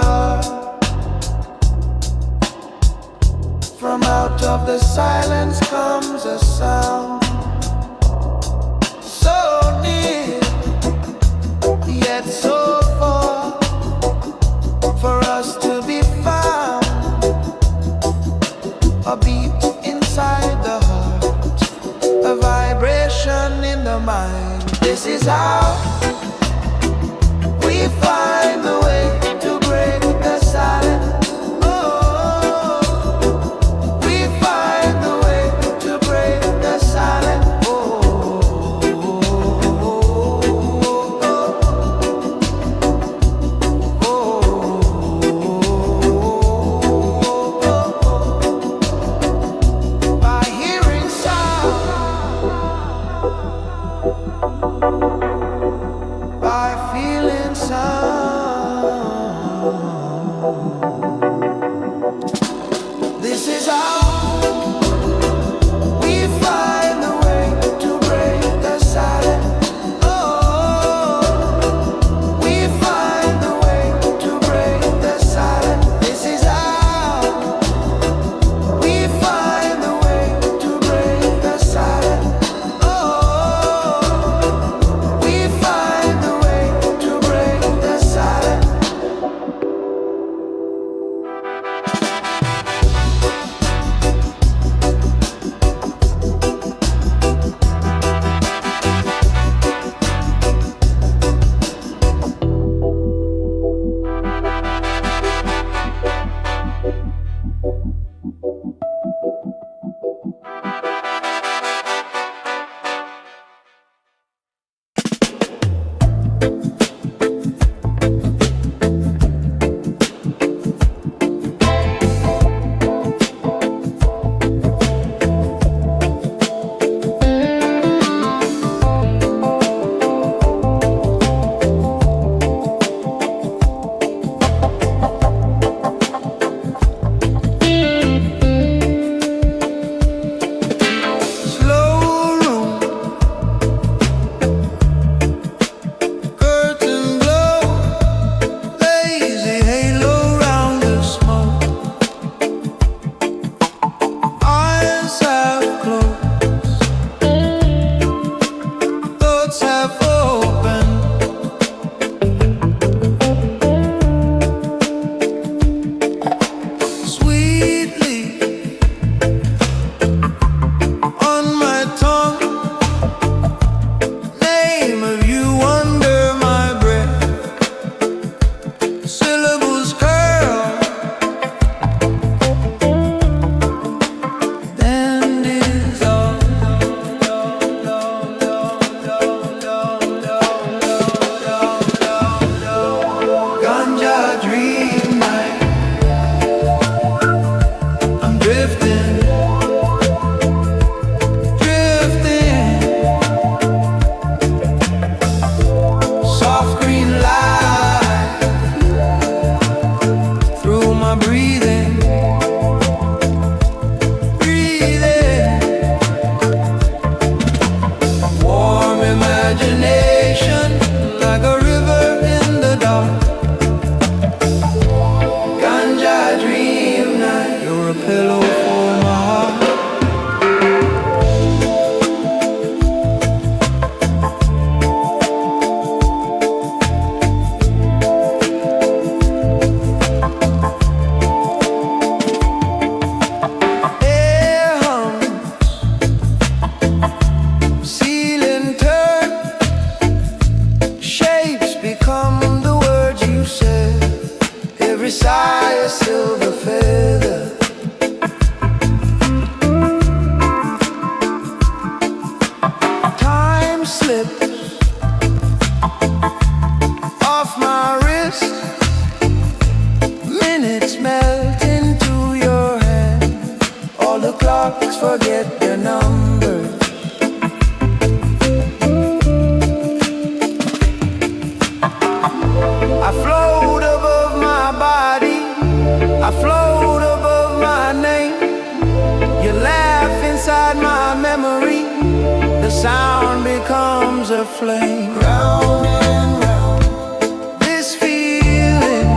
heart. From out of the silence comes a sound, so near, yet so far, for us to be found. A beat inside the heart, a vibration in the mind. This is how we find the way to break the silence. sound becomes a flame. Round and round, this feeling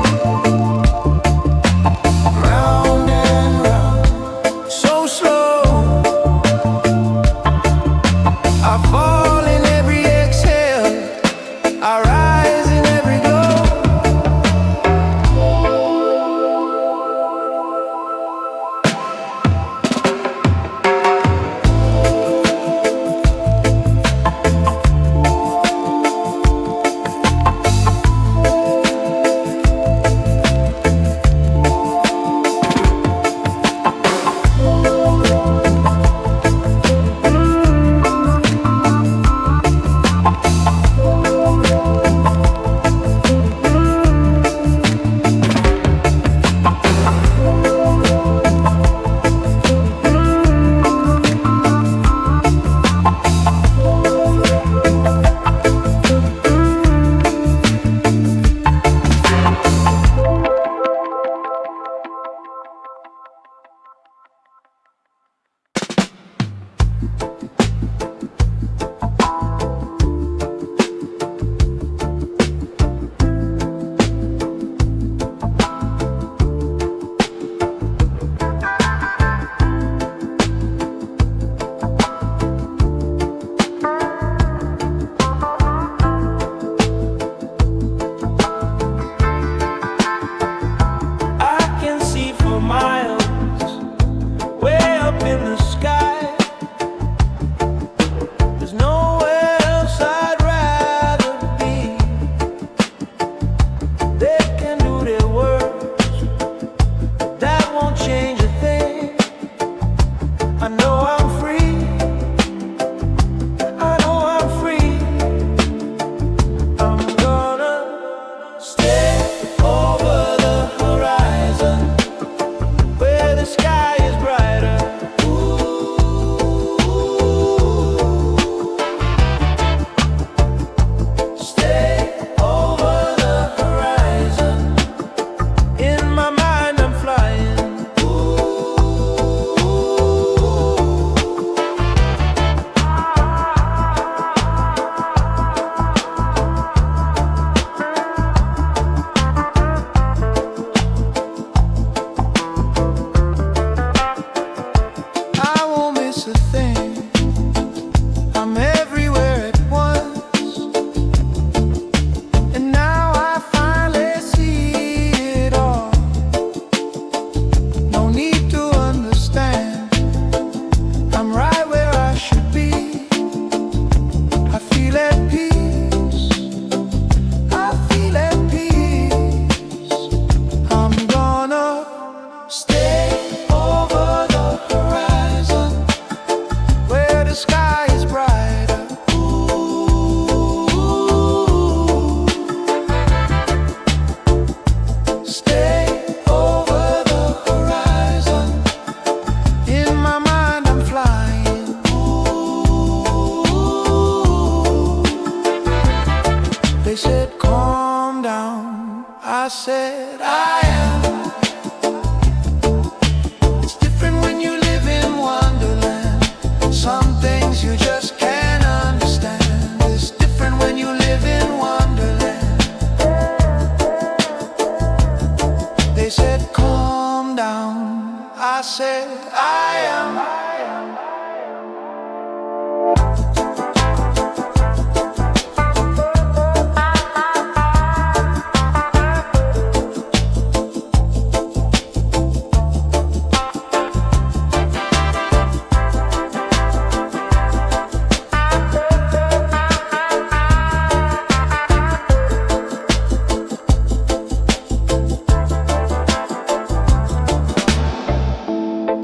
down. I said I am.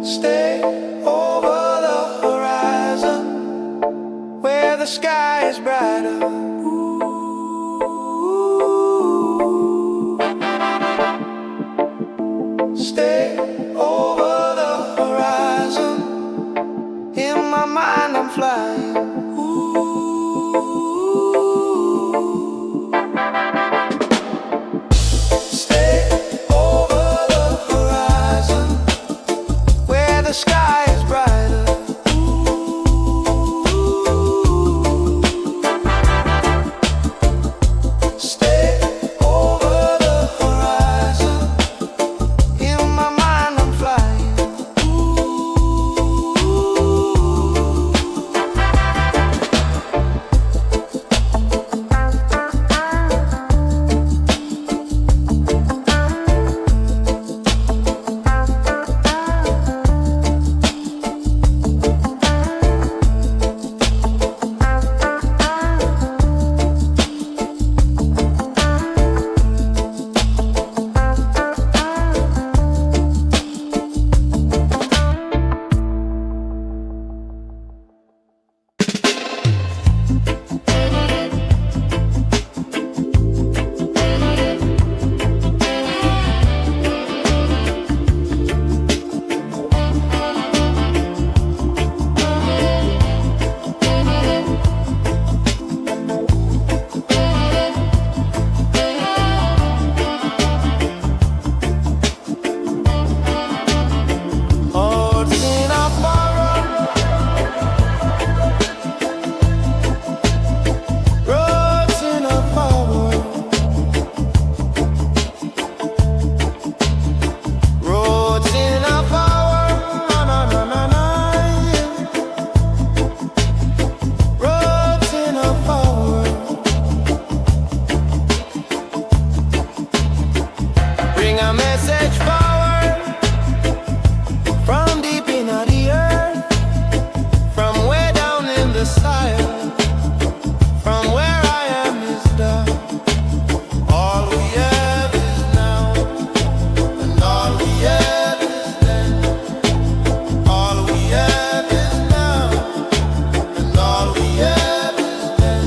Stay over the horizon where the sky is brighter. Ooh. Stay over the horizon. In my mind I'm flying. Ooh. Stay over the horizon where the sky is brighter. Ooh. Stay over the horizon. In my mind I'm flying. Ooh. Bring a message forward from deep in the earth, from way down in the soil, from where I am is done. All we have is now, and all we have is then. All we have is now, and all we have is then.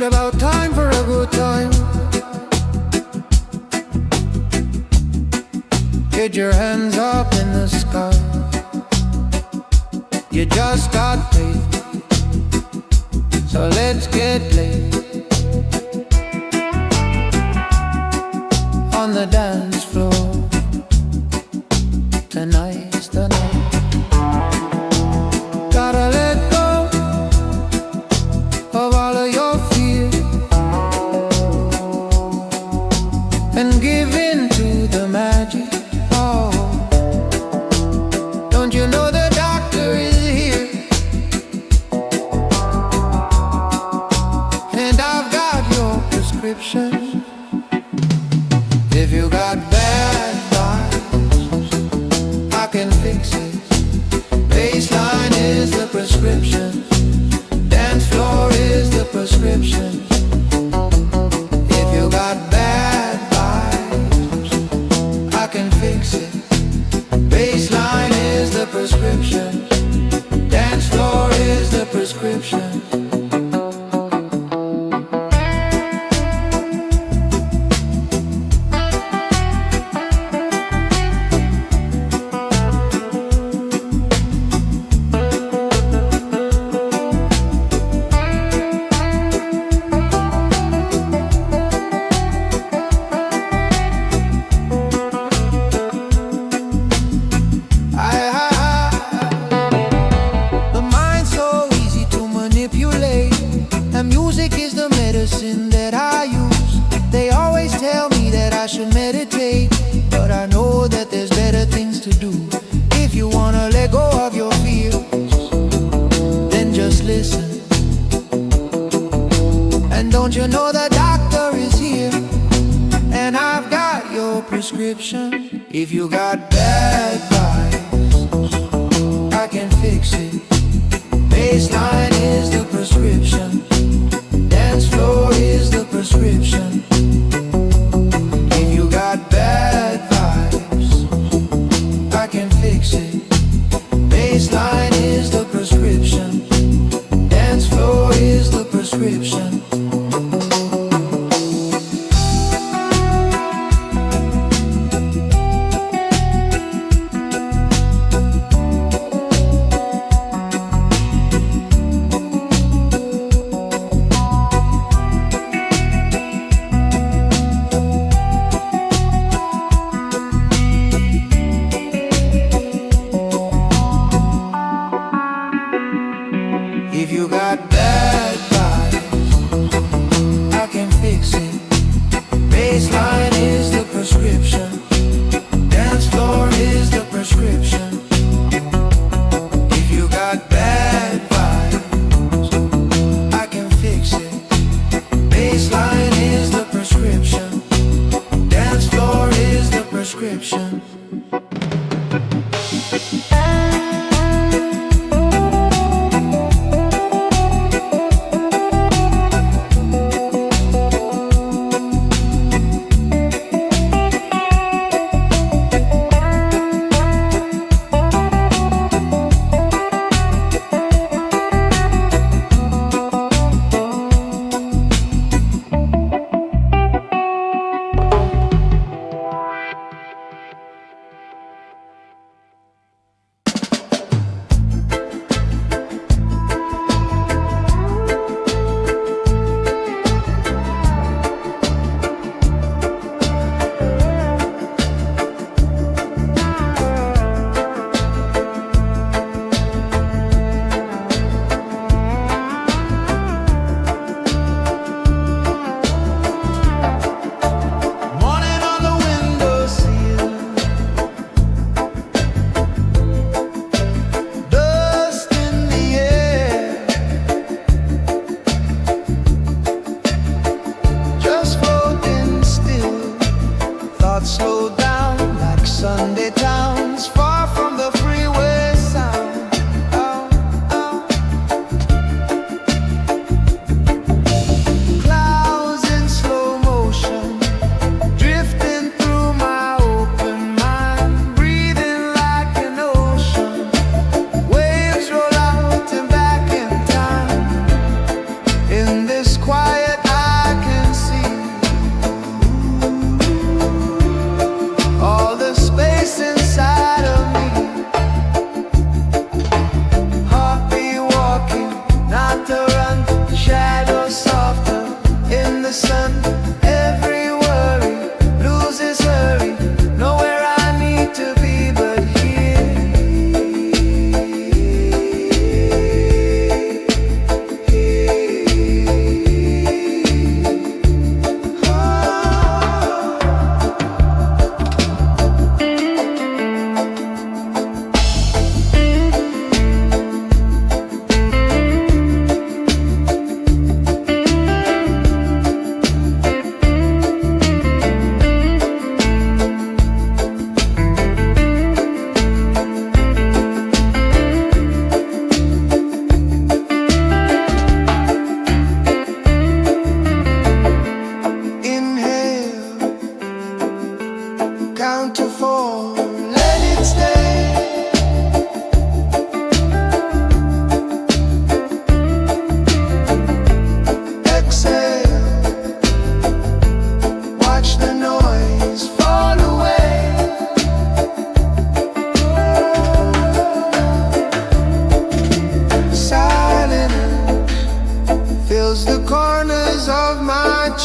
about time for a good time. Get your hands up in the sky. You just got paid, so let's get laid on the dance floor. Tonight's the night. Gotta let go of all of your fear and give in to the magic. Oh, don't you know the doctor is here? And I've got your prescription. If you got bad vibes, I can fix it. Bassline is the prescription. Dance floor is the prescription. If you got bad vibes, I can fix it. Bassline is the prescription. Dance floor is the prescription. Music is the medicine that I use. They always tell me that I should meditate, but I know that there's better things to do. If you wanna let go of your fears, then just listen. And don't you know the doctor is here? And I've got your prescription. If you got bad vibes, I can fix it. Bassline is the prescription. Dance floor is the prescription. If you got bad vibes, I can fix it. Bassline is the prescription. Dance floor is the prescription.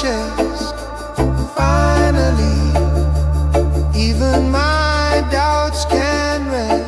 chest. Finally, even my doubts can rest.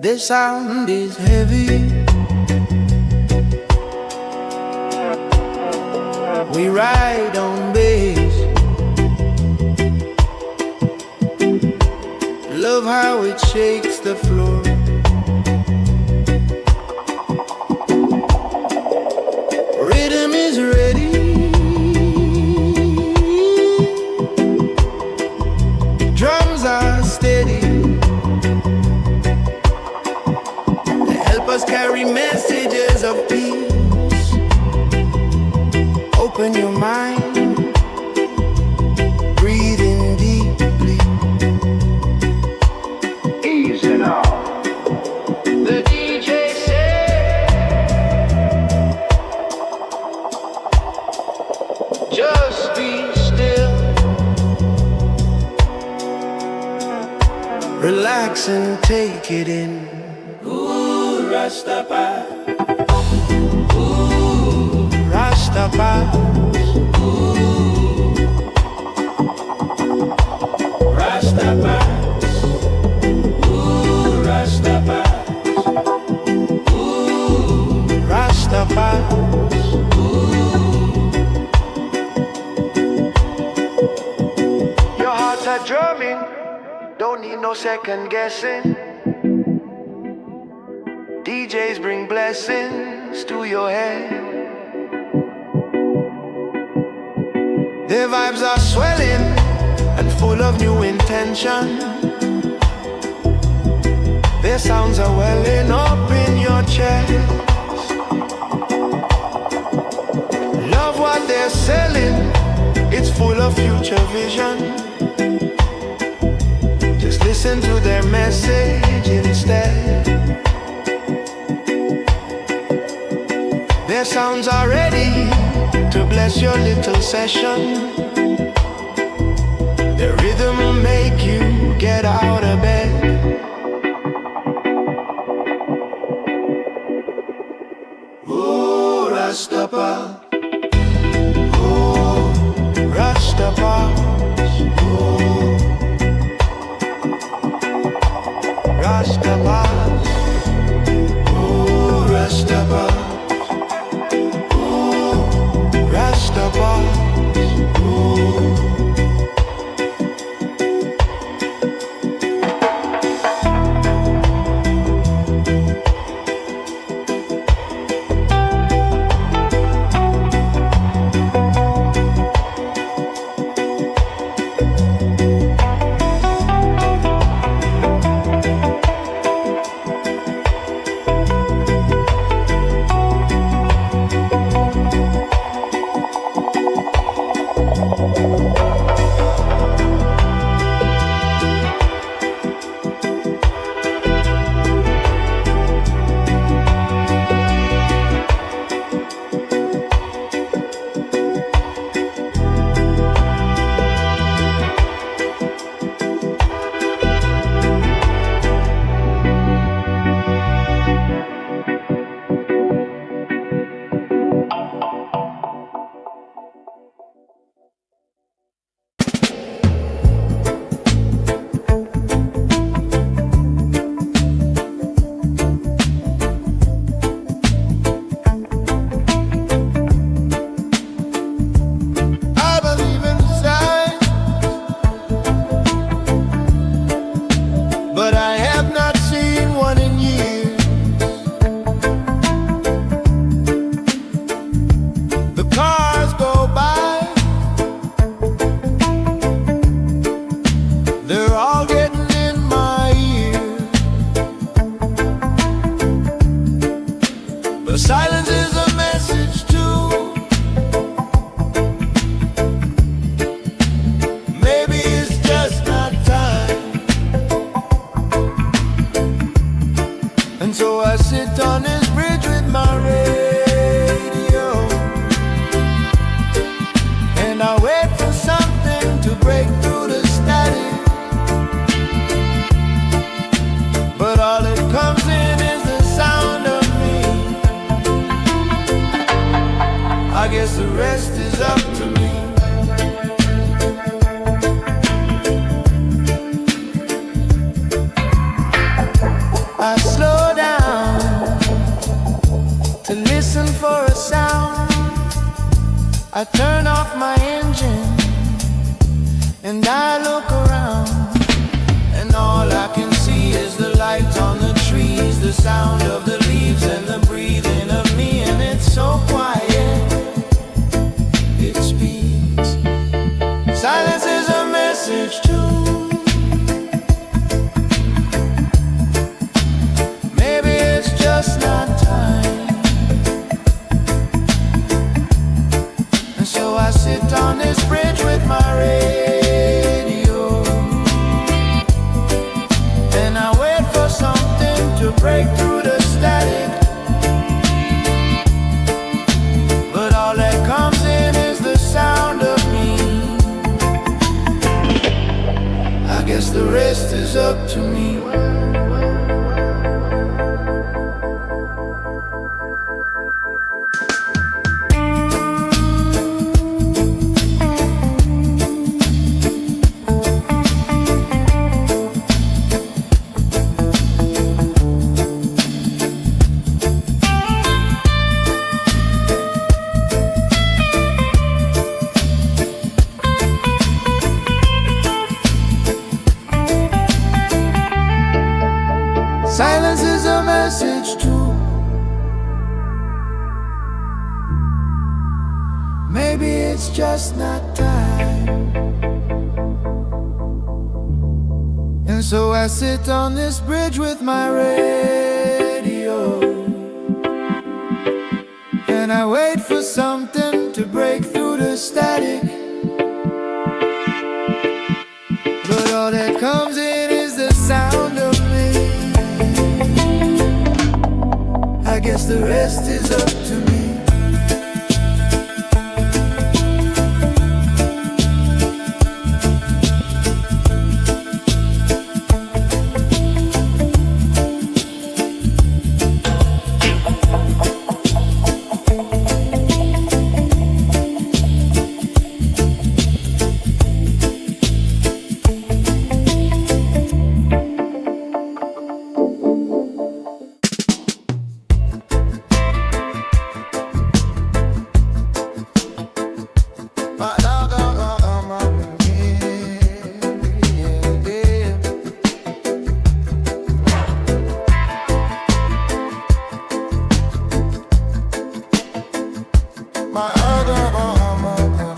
The sound is heavy. We ride on bass. Love how it shakes the floor. Rhythm is ready. Drums are steady. Us carry messages of peace. Open your mind, breathing deeply. Easy now. The DJ said, just be still. Relax and take it in. Rastafari, ooh, Rastafari, ooh, Rastafari, ooh, Rastafari, ooh, Rastafari, ooh. Your hearts are drumming, don't need no second guessing. DJs bring blessings to your head. Their vibes are swelling and full of new intention. Their sounds are welling up in your chest. Love what they're selling, it's full of future vision. Just listen to their message instead. Their sounds are ready to bless your little session. The rhythm will make you get out of bed. Ooh, Rastafari. Ooh, Rastafari. Ooh, Rastafari. Ooh, Rastafari. is a message too. Maybe it's just not time. And so I sit on this bridge with my radio, and I wait for something to break through the static. But all that comes in is the sound of me. I guess the rest is up to me. I slow down to listen for a sound. I turn off my engine and I look around, and all I can see is the lights on the trees, the sound of the leaves and the breathing of me. And it's so quiet, it speaks. Silence is a message too. Maybe it's just not time. And so I sit on this bridge with my radio, and I wait for something to break through the static. But all that comes in is the sound of me. I guess the rest is up to me. Silence is a message too. Maybe it's just not time. And so I sit on this bridge with my radio, and I wait for something to break through the static. But all that comes in is the sound of me. I guess the rest is up to me. My other arm up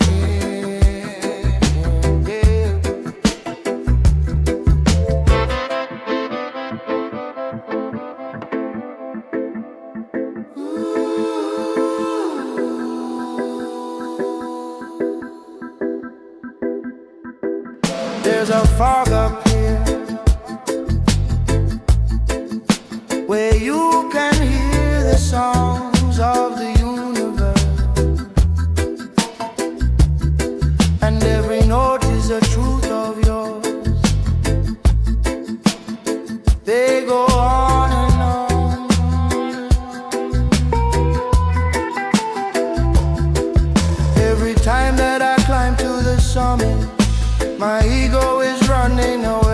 There's a fog up here where you can hear the songs of the and every note is a truth of yours. They go on and on. Every time that I climb to the summit, my ego is running away.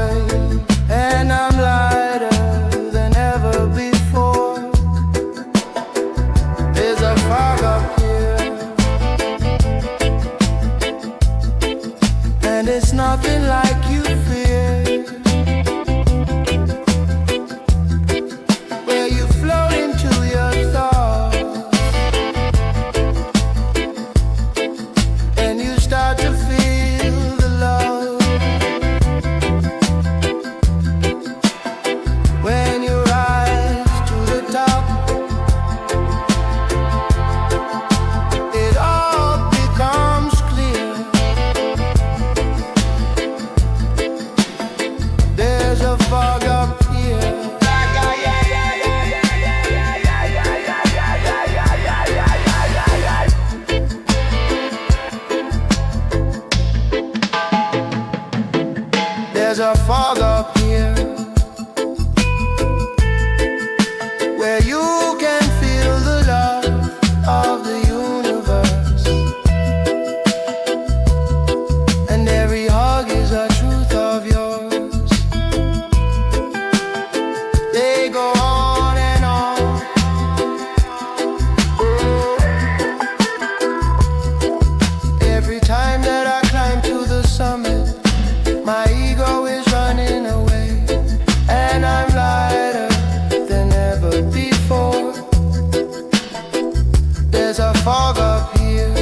fog up here,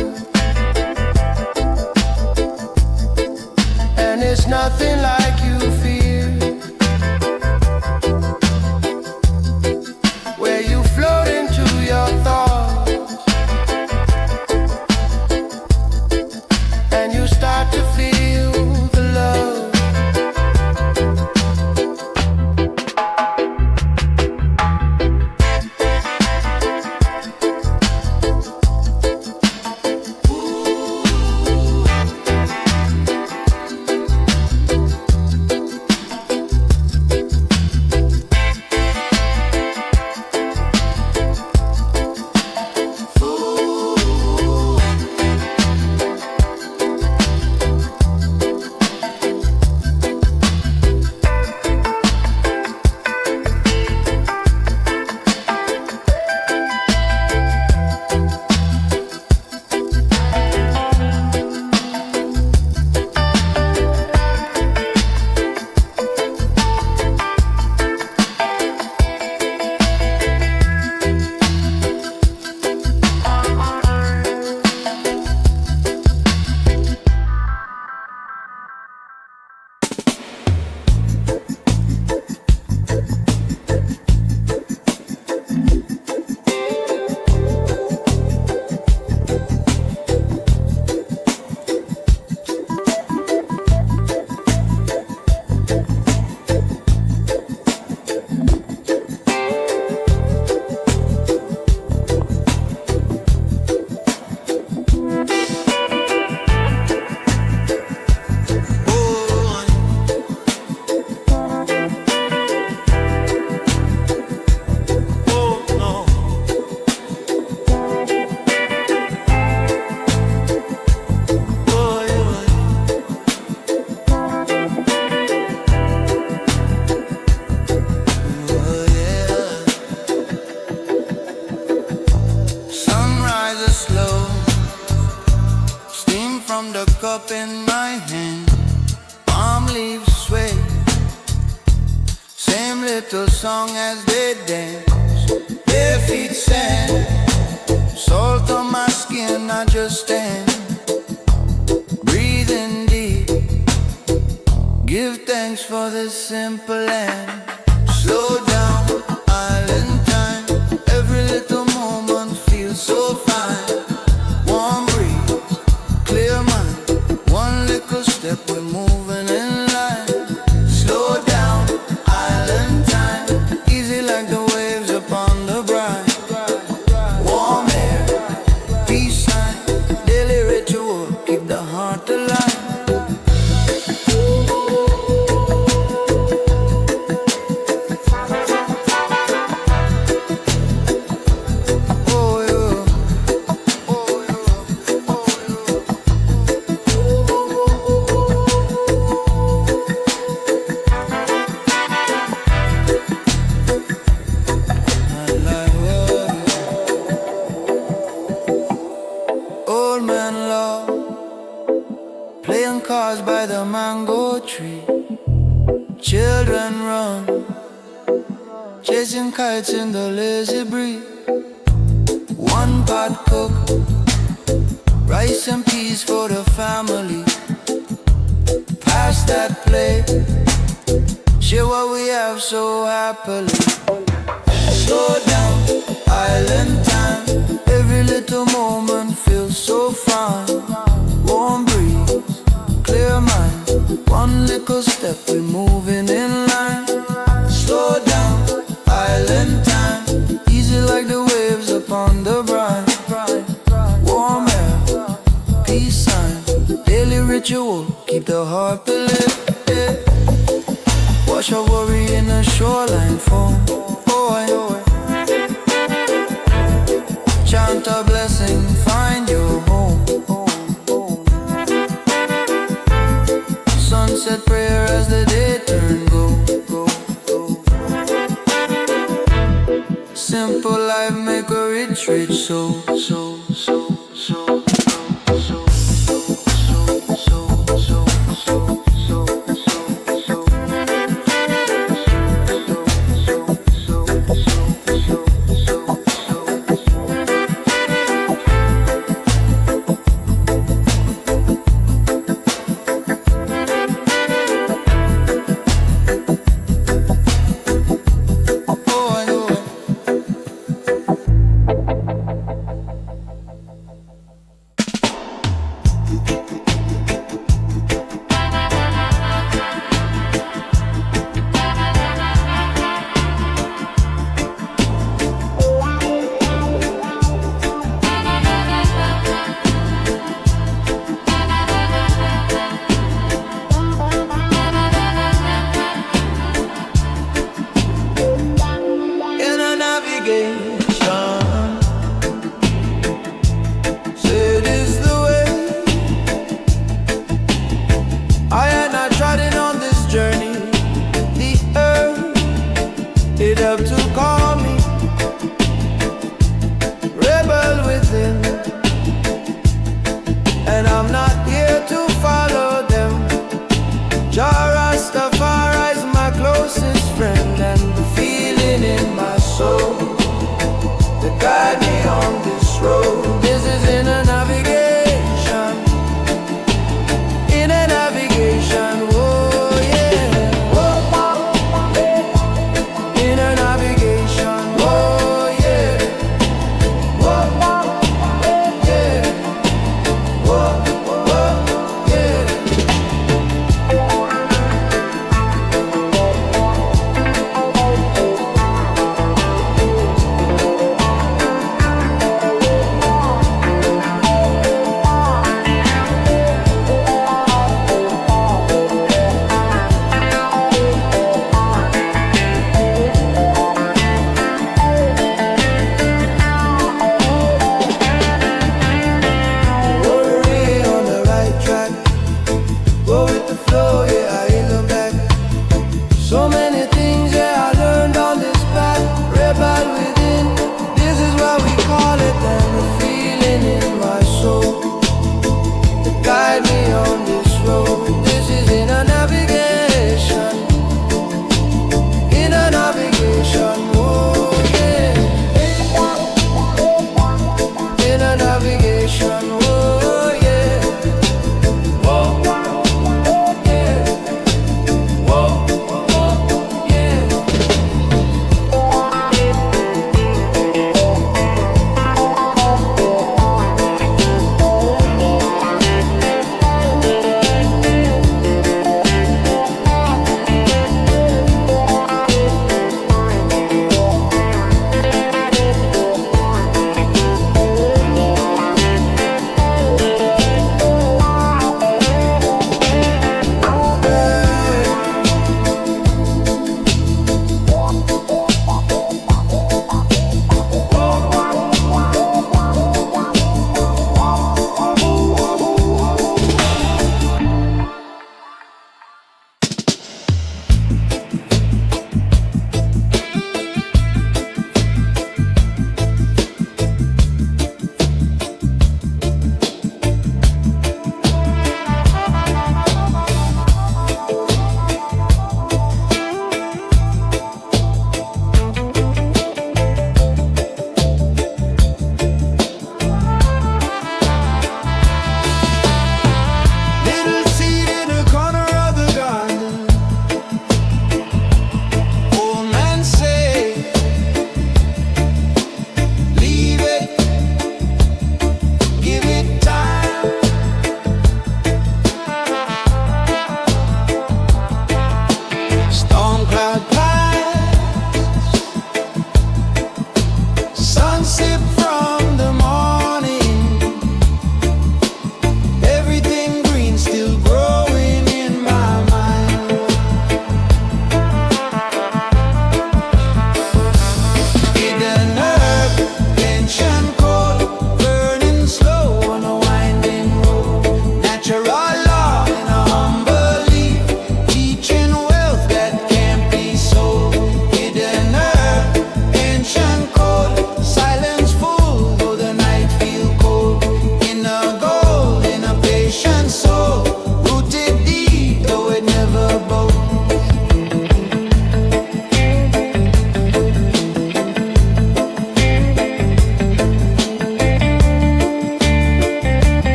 and it's nothing like you fear, where you float into your thoughts and you start to feel the love. Cup in my hand, palm leaves sway, same little song as they dance, bare feet sand, salt on my skin, I just stand, breathing deep, give thanks for this simple land, slow down, island time, every little moment feels so fine, warm breeze, clear mind, one little step, we're moving in line. Slow down, island time, easy like the waves upon the brine. Warm air, peace sign, daily ritual, keep the heart alive. Playing cards by the mango tree, children run, chasing kites in the lazy breeze. One pot cook, rice and peas for the family. Pass that plate, share what we have so happily. Slow down, island time, every little moment feels so fine. Warm breeze, clear mind, one little step, we're moving in line. Slow down, island time, easy like the waves upon the brine. Warm air, peace sign, daily ritual, keep the heart believe. Wash our worry in the shoreline foam. Chant a blessing, find your home. Sunset prayer as the day turn go. Simple life make a rich soul. In a navigation, said is the way.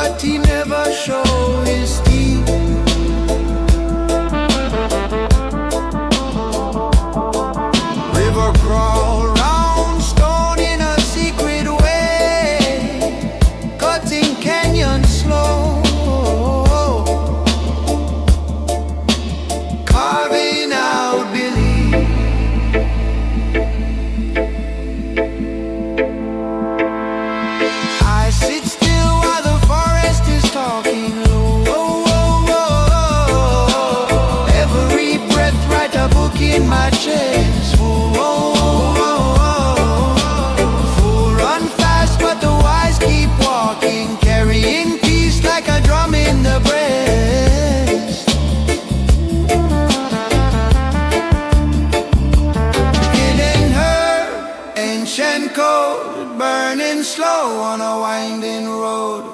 but he never showed his teeth. River crawl round stone in a secret way, cutting canyon slow, carving out belief. I sit still while the forest is talking low. Every breath write a book in my chest. Fool run fast, but the wise keep walking, carrying peace like a drum in the breast. Hidden her ancient code, burning slow on a winding road.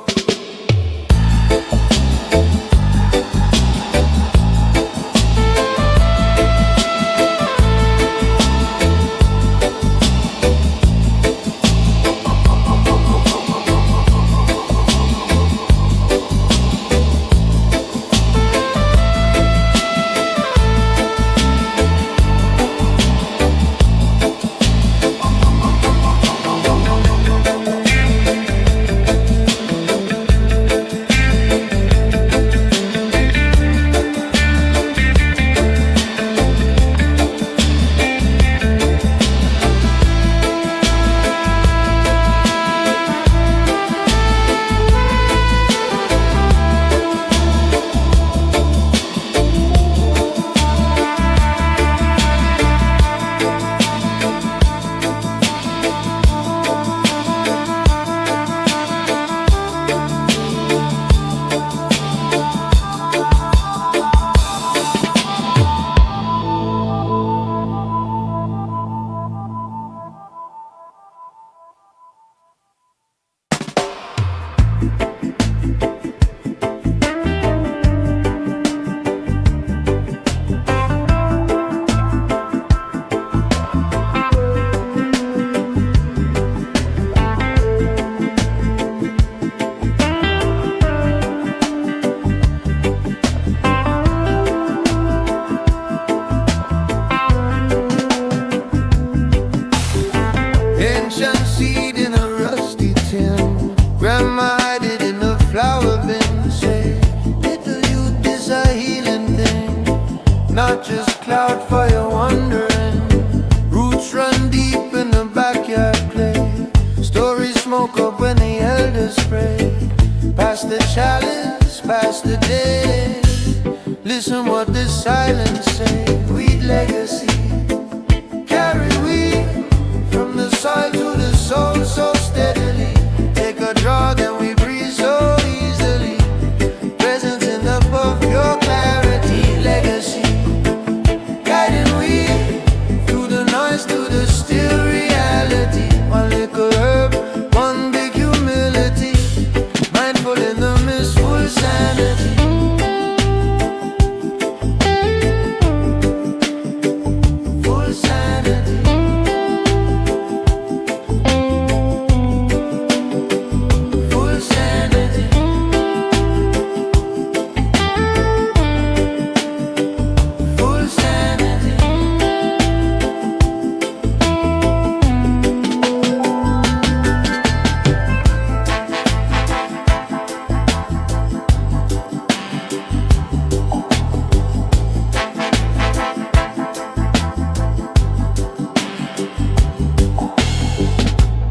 Ancient seed in a rusty tin, grandma hid it in the flower bin. Say, little youth is a healing thing, not just cloud fire wandering. Roots run deep in the backyard play, stories smoke up when the elders pray. Pass the chalice, pass the day, listen what the silence say. Weed legacy, carry weed from the soil to the soul so steadily. Take a draw, then we breathe so easily. Presence in the puff, your clarity. Legacy, guiding we through the noise to the still reality. One little herb, one big humility. Mindful in the mist, full sanity. Full sanity. Full sanity. Full sanity.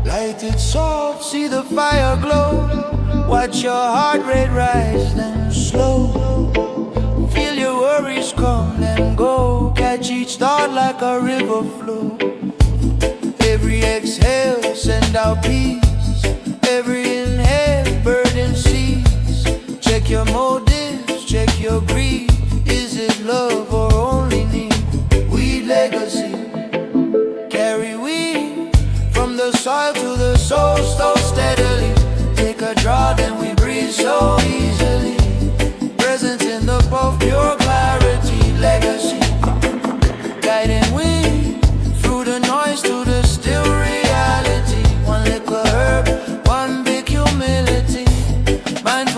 Light it soft, see the fire glow. Watch your heart rate rise, then slow. Feel your worries come, then go. Catch each thought like a river flow. Every exhale, send out peace. Every inhale, burden cease. Check your motives, check your greed. Is it love or only need? Weed legacy, carry weed from the soil to the soul so steadily. Take a draw, then we breathe so easily. Presence in the puff, pure clarity. Legacy, guiding we through the noise to the still reality. One little herb, one big humility. Mindful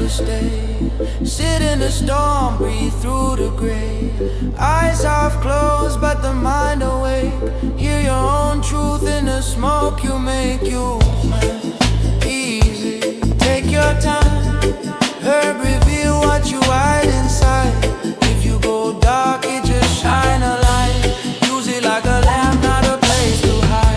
to stay. Sit in the storm, breathe through the gray. Eyes half closed, but the mind awake. Hear your own truth in the smoke you make. You easy, take your time. Herb reveal what you hide inside. If you go dark, it just shine a light. Use it like a lamp, not a place to hide.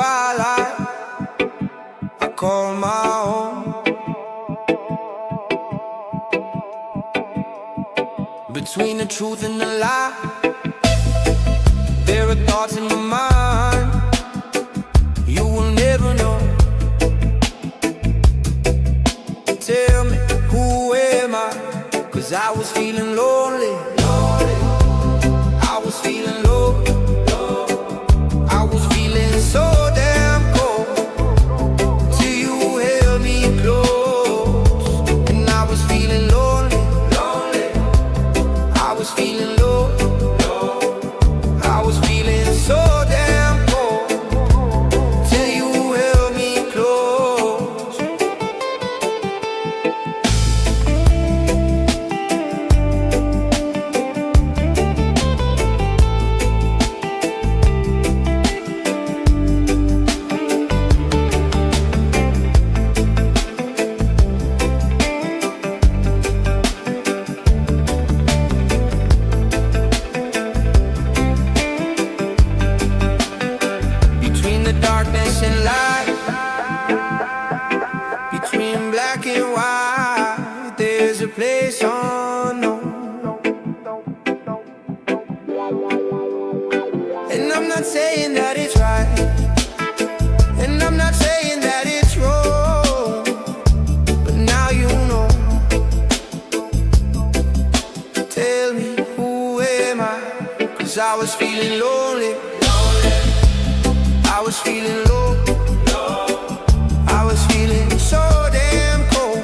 twilight, I call my own. Between the truth and the lie, there are thoughts in my mind you will never know. Tell me, who am I? 'Cause I was feeling lonely, I was feeling low, I was feeling so damn cold, till you held me close. And I was feeling lonely, I was feeling low, I was feeling so damn cold, till you held me close. Between the darkness and light, between black and white, there's a place unknown. And I'm not saying that it's right, and I'm not saying that it's wrong, but now you know. Tell me, who am I? 'Cause I was feeling lonely, I was feeling low, I was feeling so damn cold,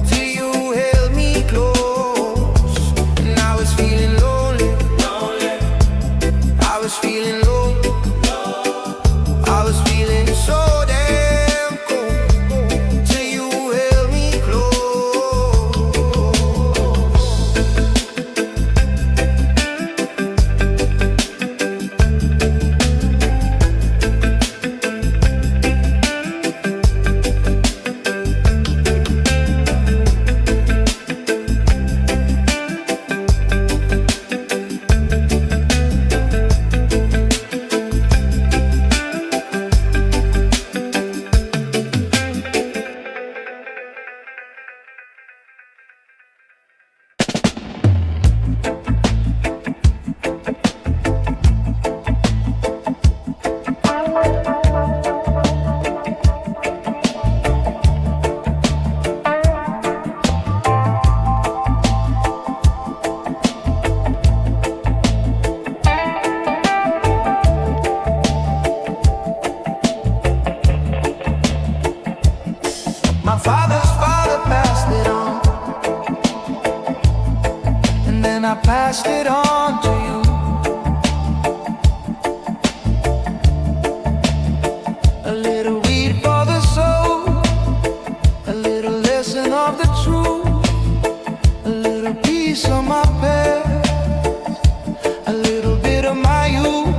till you held me close. And I was feeling lonely, I was feeling low, I was feeling so damn cold, till you held me close. My father's father passed it on, and then I passed it on to you. A little weed for the soul, a little lesson of the truth, a little piece of my past, a little bit of my youth,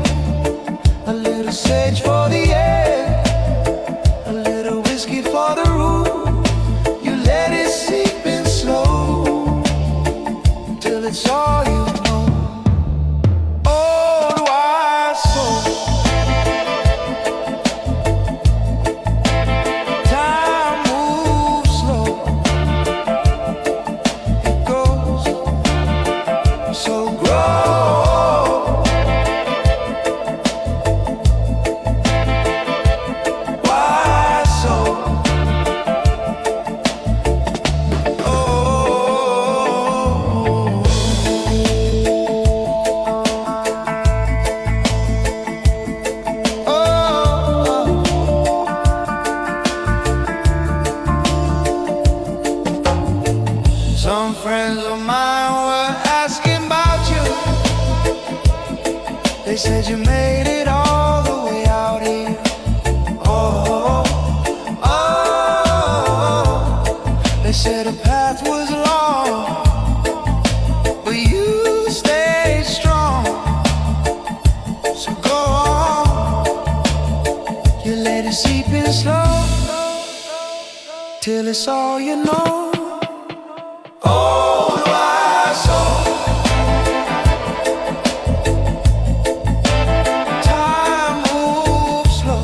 a little sage for the air, a little whiskey for the root. Let it seep in slow, till it's all you know. Old wise soul, time moves slow, it goes so grow. Wise soul, some friends of mine were asking about you. They said you made it all the way out here. Oh, oh, oh. They said the path was long, but you stayed strong. So go on, you let it seep in slow, till it's all you know. Old wise soul, time moves slow.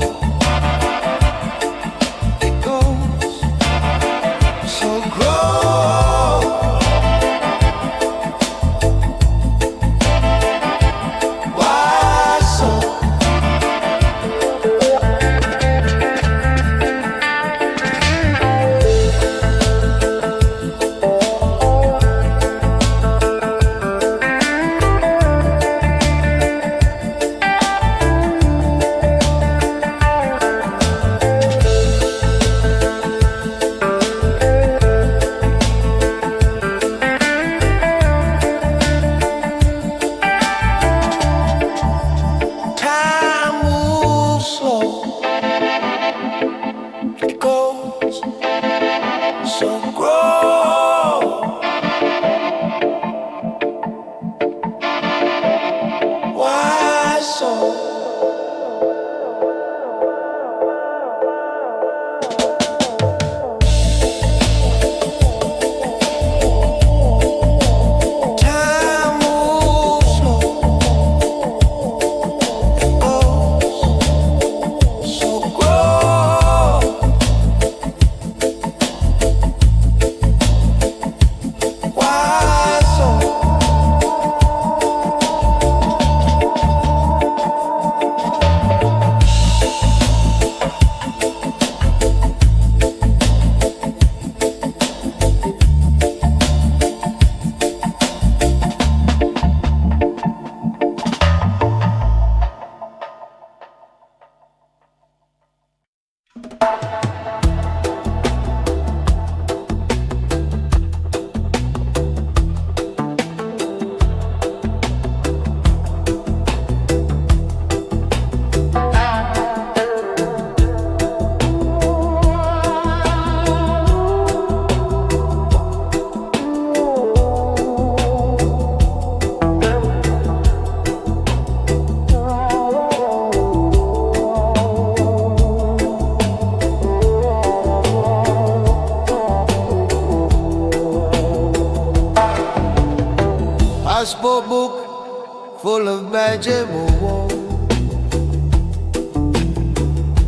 full of vegetable woe.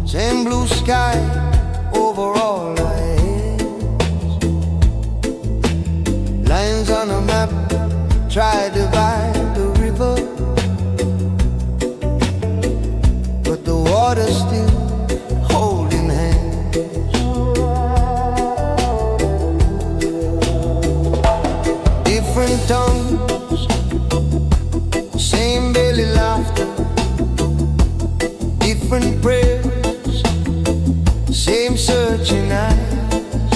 Same blue sky over all our heads. Lines on a map try to divide the river, but the water's still holding hands. Different tongues, same belly laughter. Different prayers, same searching eyes.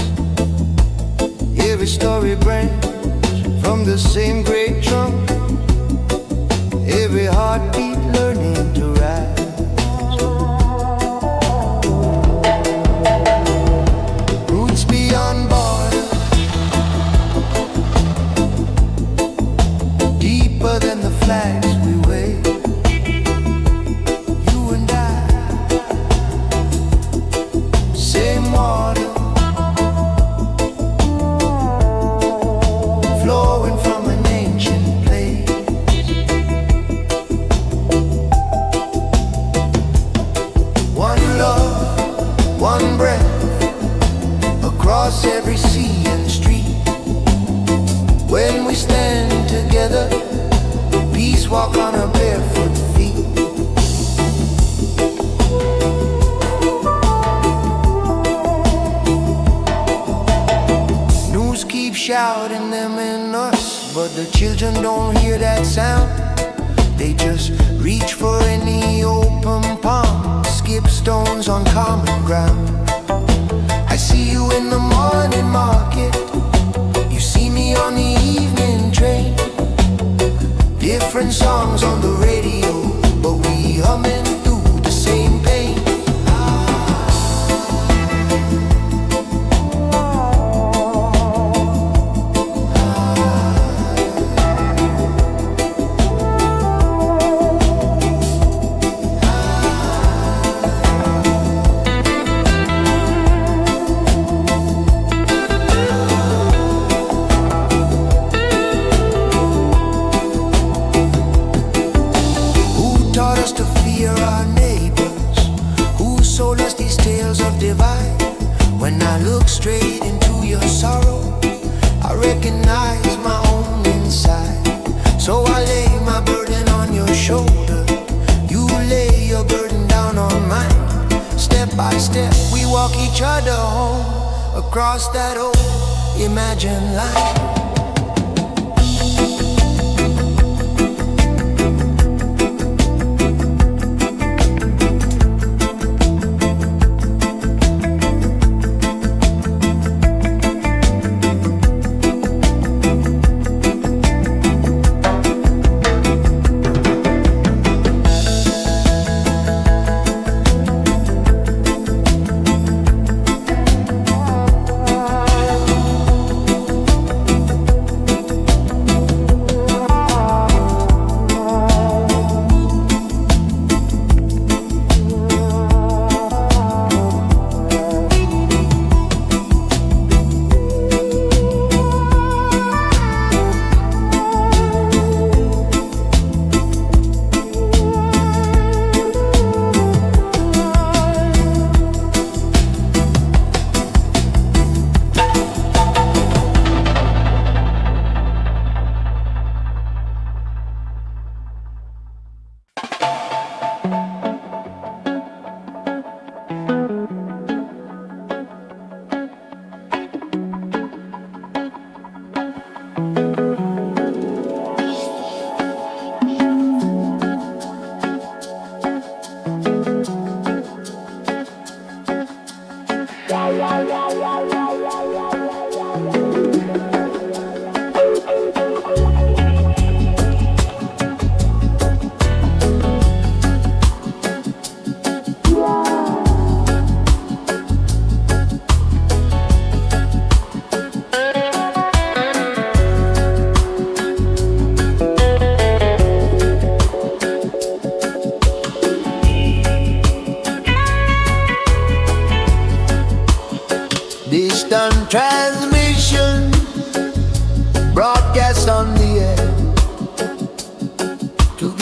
Every story branch from the same great trunk. Every heartbeat learning to rise. Roots beyond borders, deeper than the flags we wave. You and I, same water flowing from an ancient place. One love, one breath, across every sea and street. When we stand together, peace walk on our barefoot feet. News keep shouting them in us, but the children don't hear that sound. They just reach for any open palm, skip stones on common ground. I see you in the morning market, you see me on the evening train. Different songs on the radio, but we humming through the same pain. Taught us to fear our neighbors, who sold us these tales of divide. When I look straight into your sorrow, I recognize my own inside. So I lay my burden on your shoulder, you lay your burden down on mine. Step by step we walk each other home, across that old imagined line.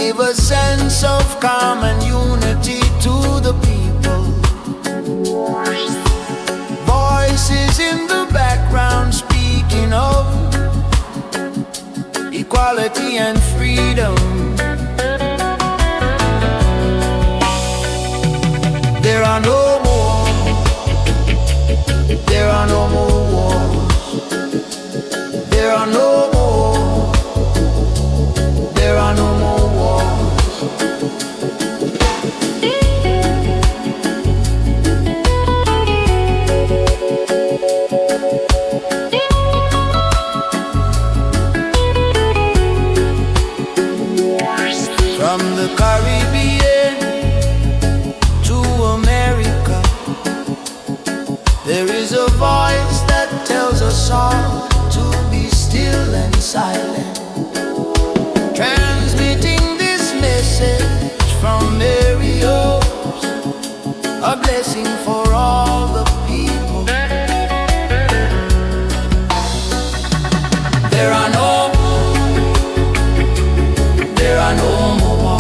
give a sense of calm and unity to the people. Voices in the background speaking of equality and freedom. There are no more, there are no more wars. There are no more, there are no more wars. From the Caribbean to America, there is a voice that tells us all to be still and silent, transmitting this message from Marios, a blessing for all the people. There are no more wars. There are no more wars.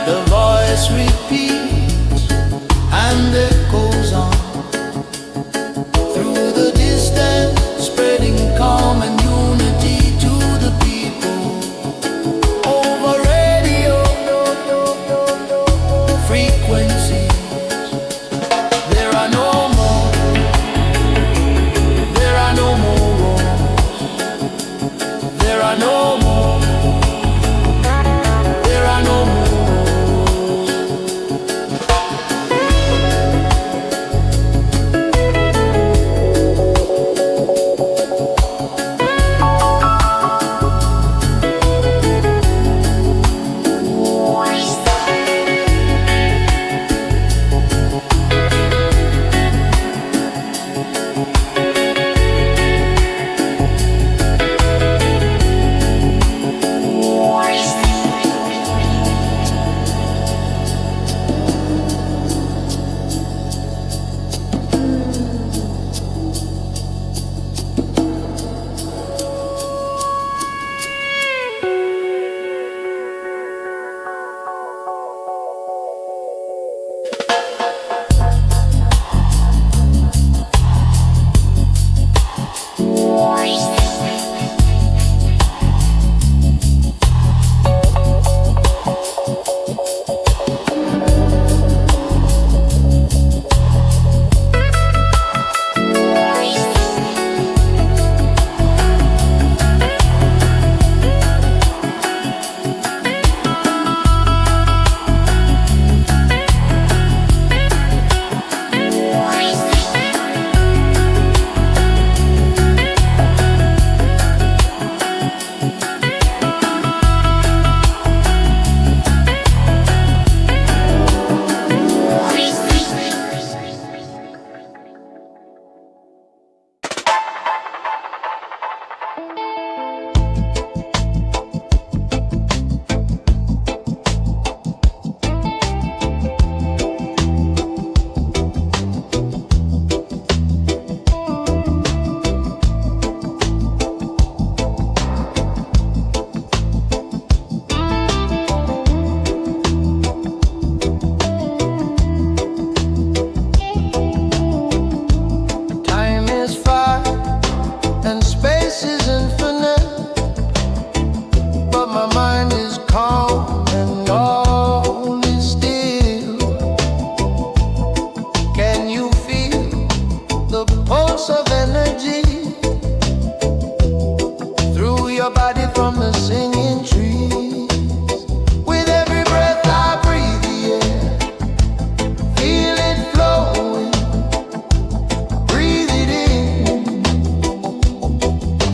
The voice repeats and echoes on through the distance, spreading calm and unity to the people. Over radio frequencies, there are no more, there are no more wars. There are no more, there are no more.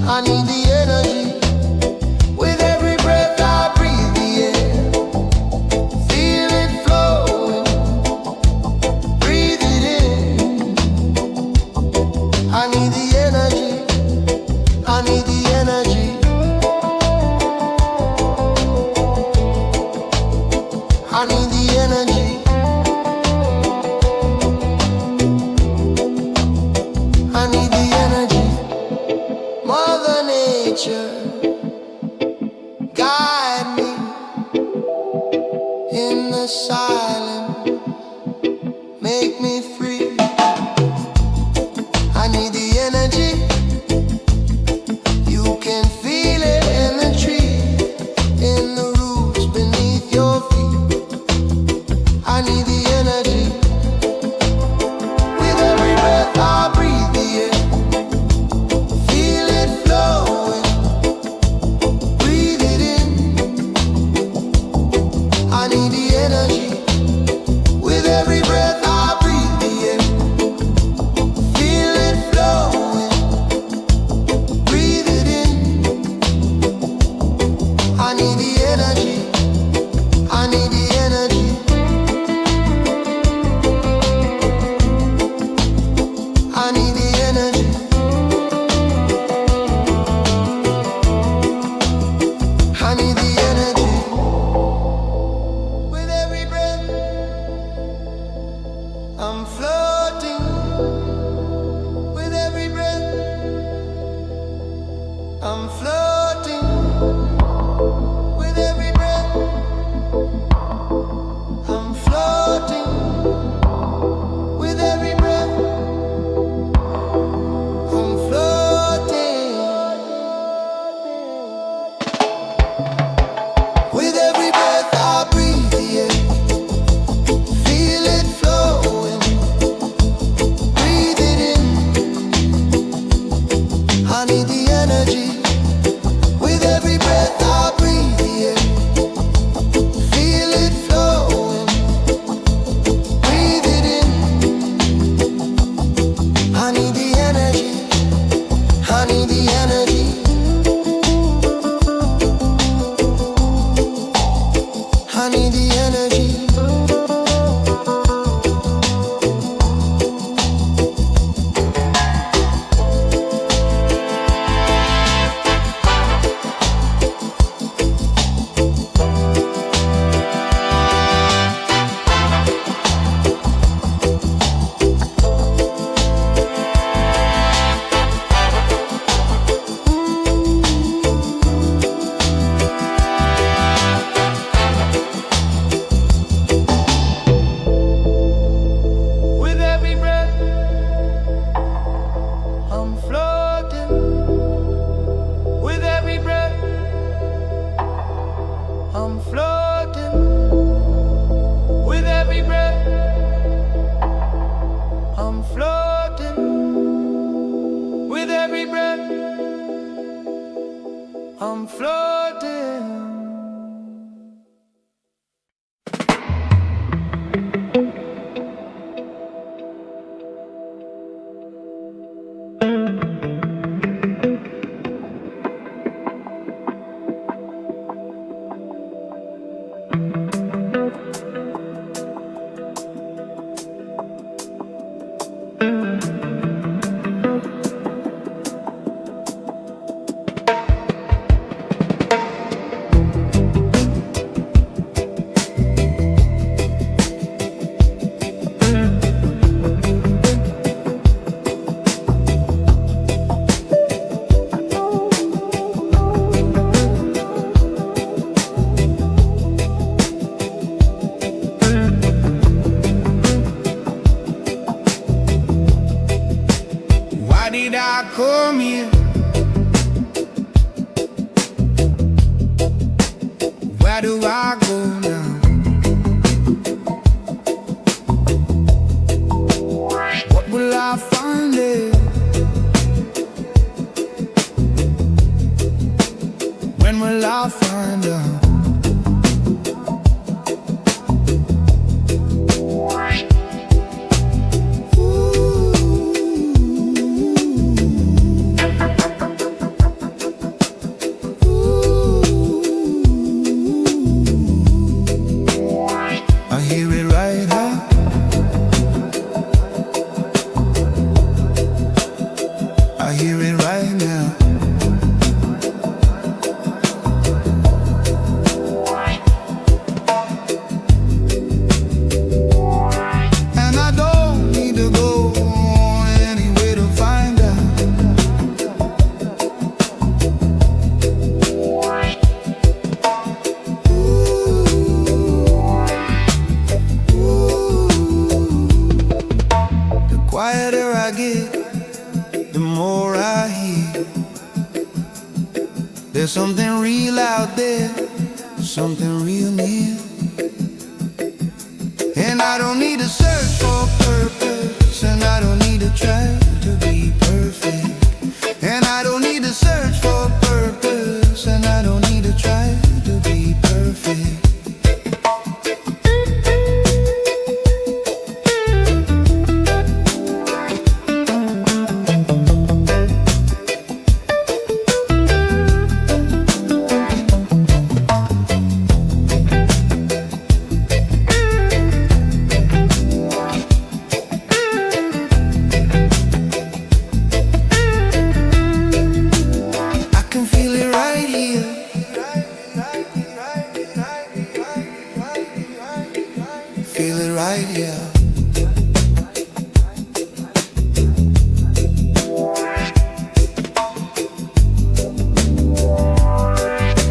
I need the energy. Mother Nature, guide me in the silence, make me free. I need the energy, you can feel it in the tree, in the roots beneath your feet. I need the energy, with every breath I breathe the air, feel it flowing, breathe it in. I need the energy, with every breath I breathe the air, feel it flowing, breathe it in. I need the energy, I need the energy, I need the energy, I need the energy. With every breath I'm floating, with every breath I'm floating, with every breath I'm floating, with every breath I'm floating, with every breath I breathe the air, feel it flowing, breathe it in. I need the energy, with every breath I breathe the air, feel it flowing, breathe it in. I need the energy, I need the energy, I need the energy. With every breath I'm floating, with every breath I'm floating, with every breath I'm floating, with every breath I'm floating. Why did I come here? Where do I go now? What will I find there? When will I find out? I hear it right now. I hear it right now. There's something real out there, something real near. And I don't need to search for purpose, and I don't need to try to be perfect. And I don't need to search for purpose, and I don't need to try to be perfect. Feel it right here.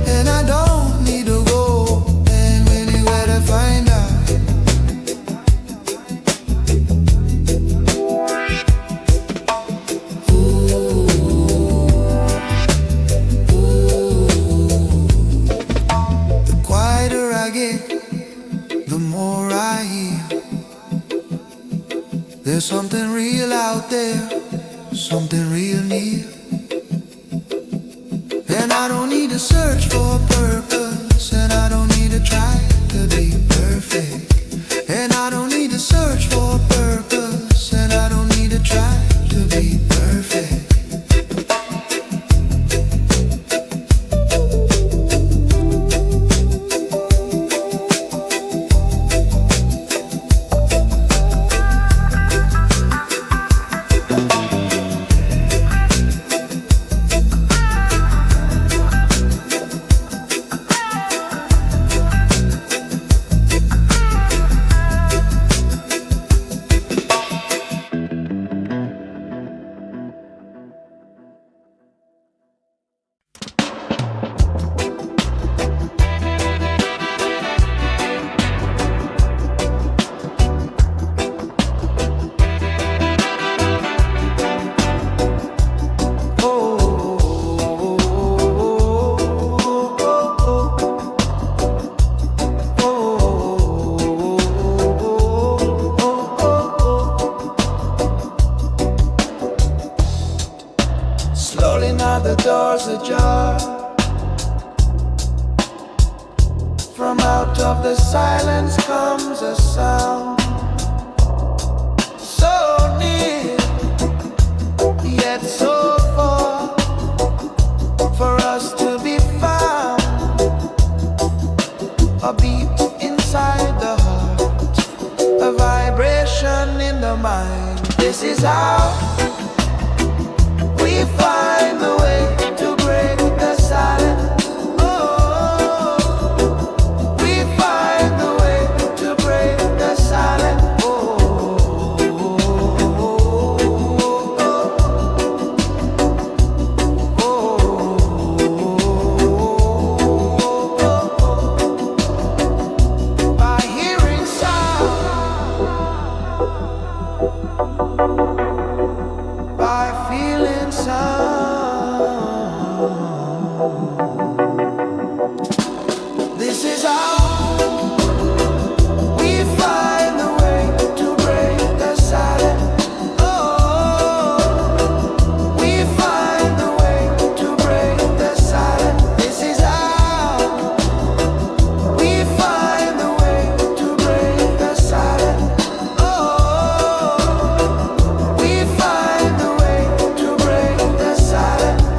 And I don't need to go anywhere to find out. Ooh, the quieter I get, the more I hear. There's something real out there, something real near. And I don't need to search for a purpose, and I don't need to try to be perfect. And I don't need to search for a purpose, and I don't need to try to be perfect. Slowly now the doors ajar. From out of the silence comes a sound, so near, yet so far, for us to be found. A beat inside the heart, a vibration in the mind. This is how we find the way to break the silence. Oh, we find the way to break the silence. Oh, by hearing sound, by feeling sound. This is how we find the way to break the silence. Oh, we find the way to break the silence. This is how we find the way to break the silence. Oh, we find the way to break the silence.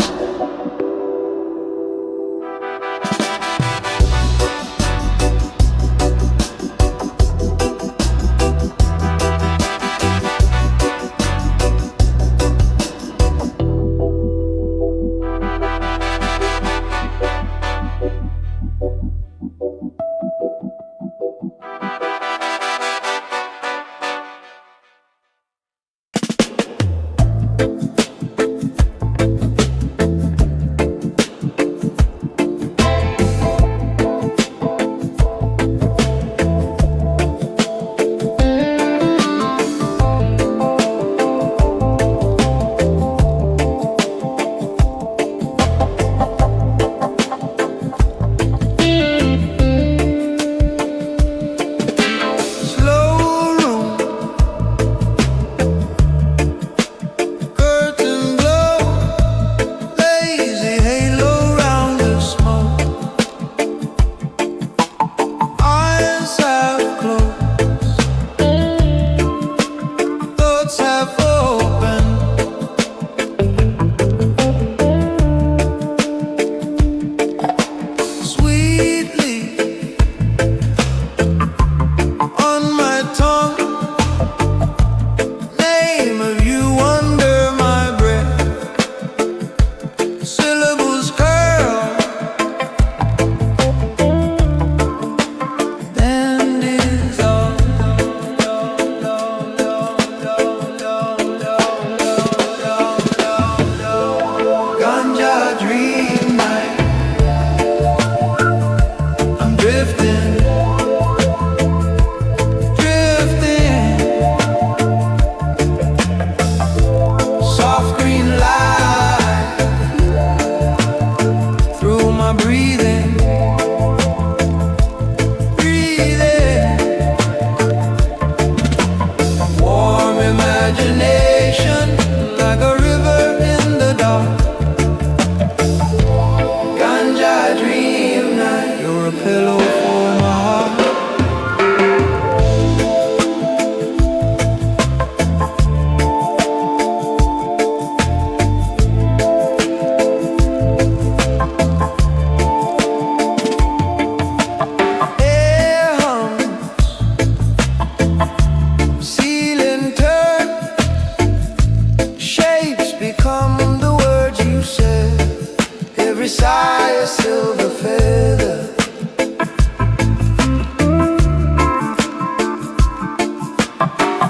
every sigh a silver feather.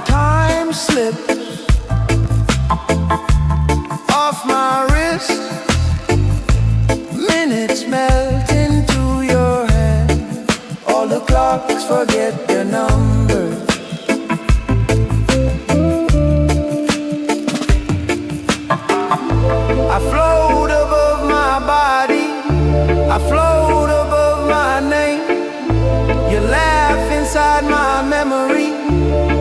Time slipped off my wrist, minutes melt into your hand, all the clocks forget their number. I float above my body, I float above my name. You laugh inside my memory,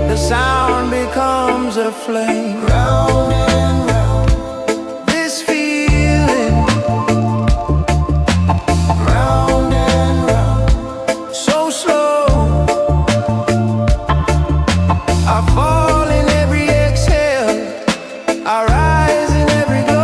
the sound becomes a flame. Round and round, this feeling, round and round, so slow. I fall in every exhale, I rise in every glow.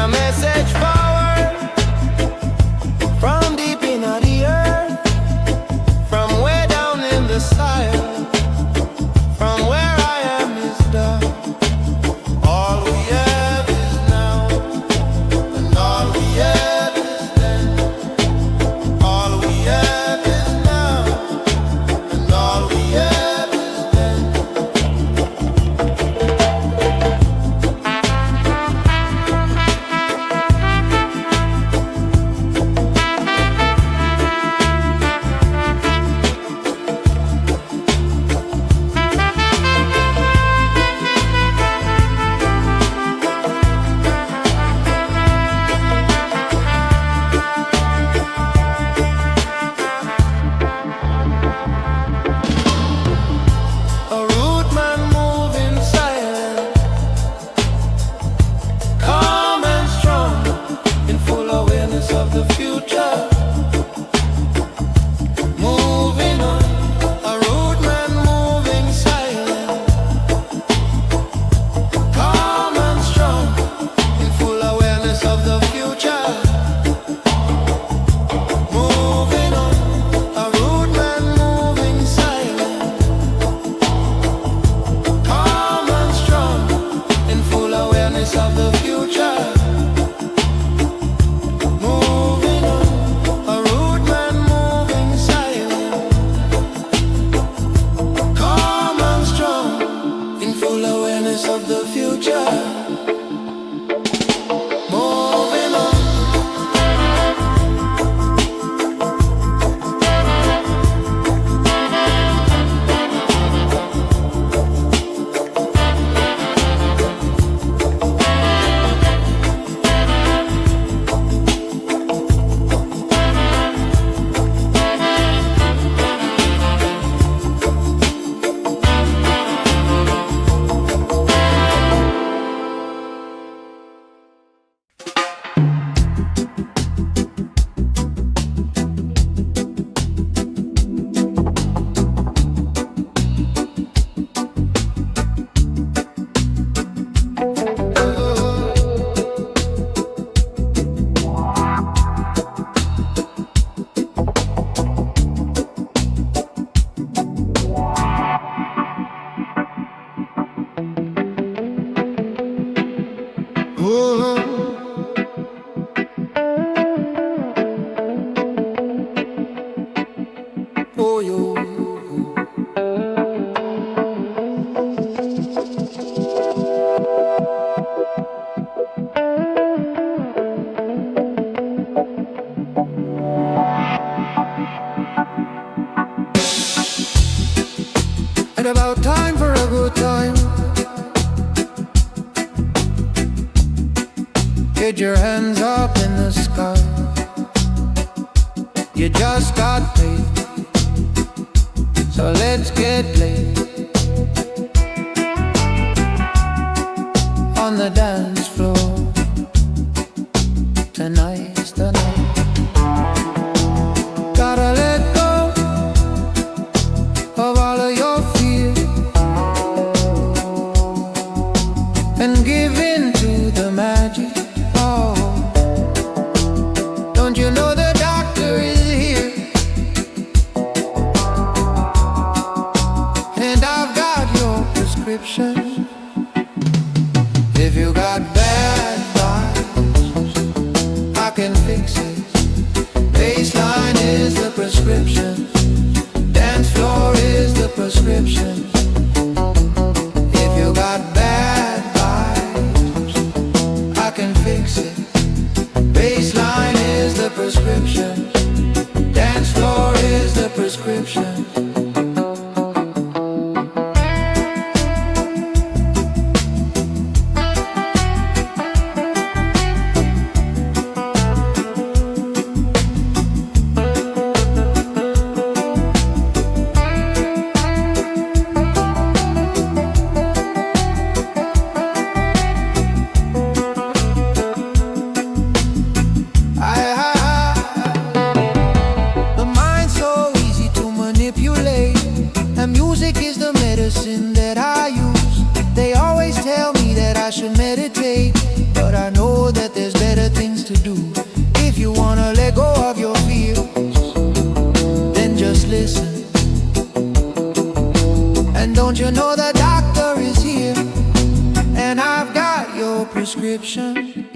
a message forward from deep in the earth, from way down in the soil, from where I am is dark. All we have is now, and all we have is then. All we have is now, and all we have is then. A rude man moving silent, calm and strong, in full awareness of the future. Moving on, a rude man moving silent, calm and strong, in full awareness of the future. Moving on, a rude man moving silent, calm and strong, in full awareness of the future. Moving on, a rude man moving silent, calm and strong, in full awareness of the future. Moving on. Oh, yo. And about time for a good time. Get your hands up in the sky. You just got paid, so let's get laid on the dance floor. Tonight's the night. Gotta let go of all of your fear and give in to the magic. Oh, don't you know the doctor is here? And I've got your prescription. If you got bad vibes, I can fix it. Baseline is the prescription. Dance floor is the prescription. If you got bad vibes, I can fix it. Baseline is the prescription. Dance floor is the prescription.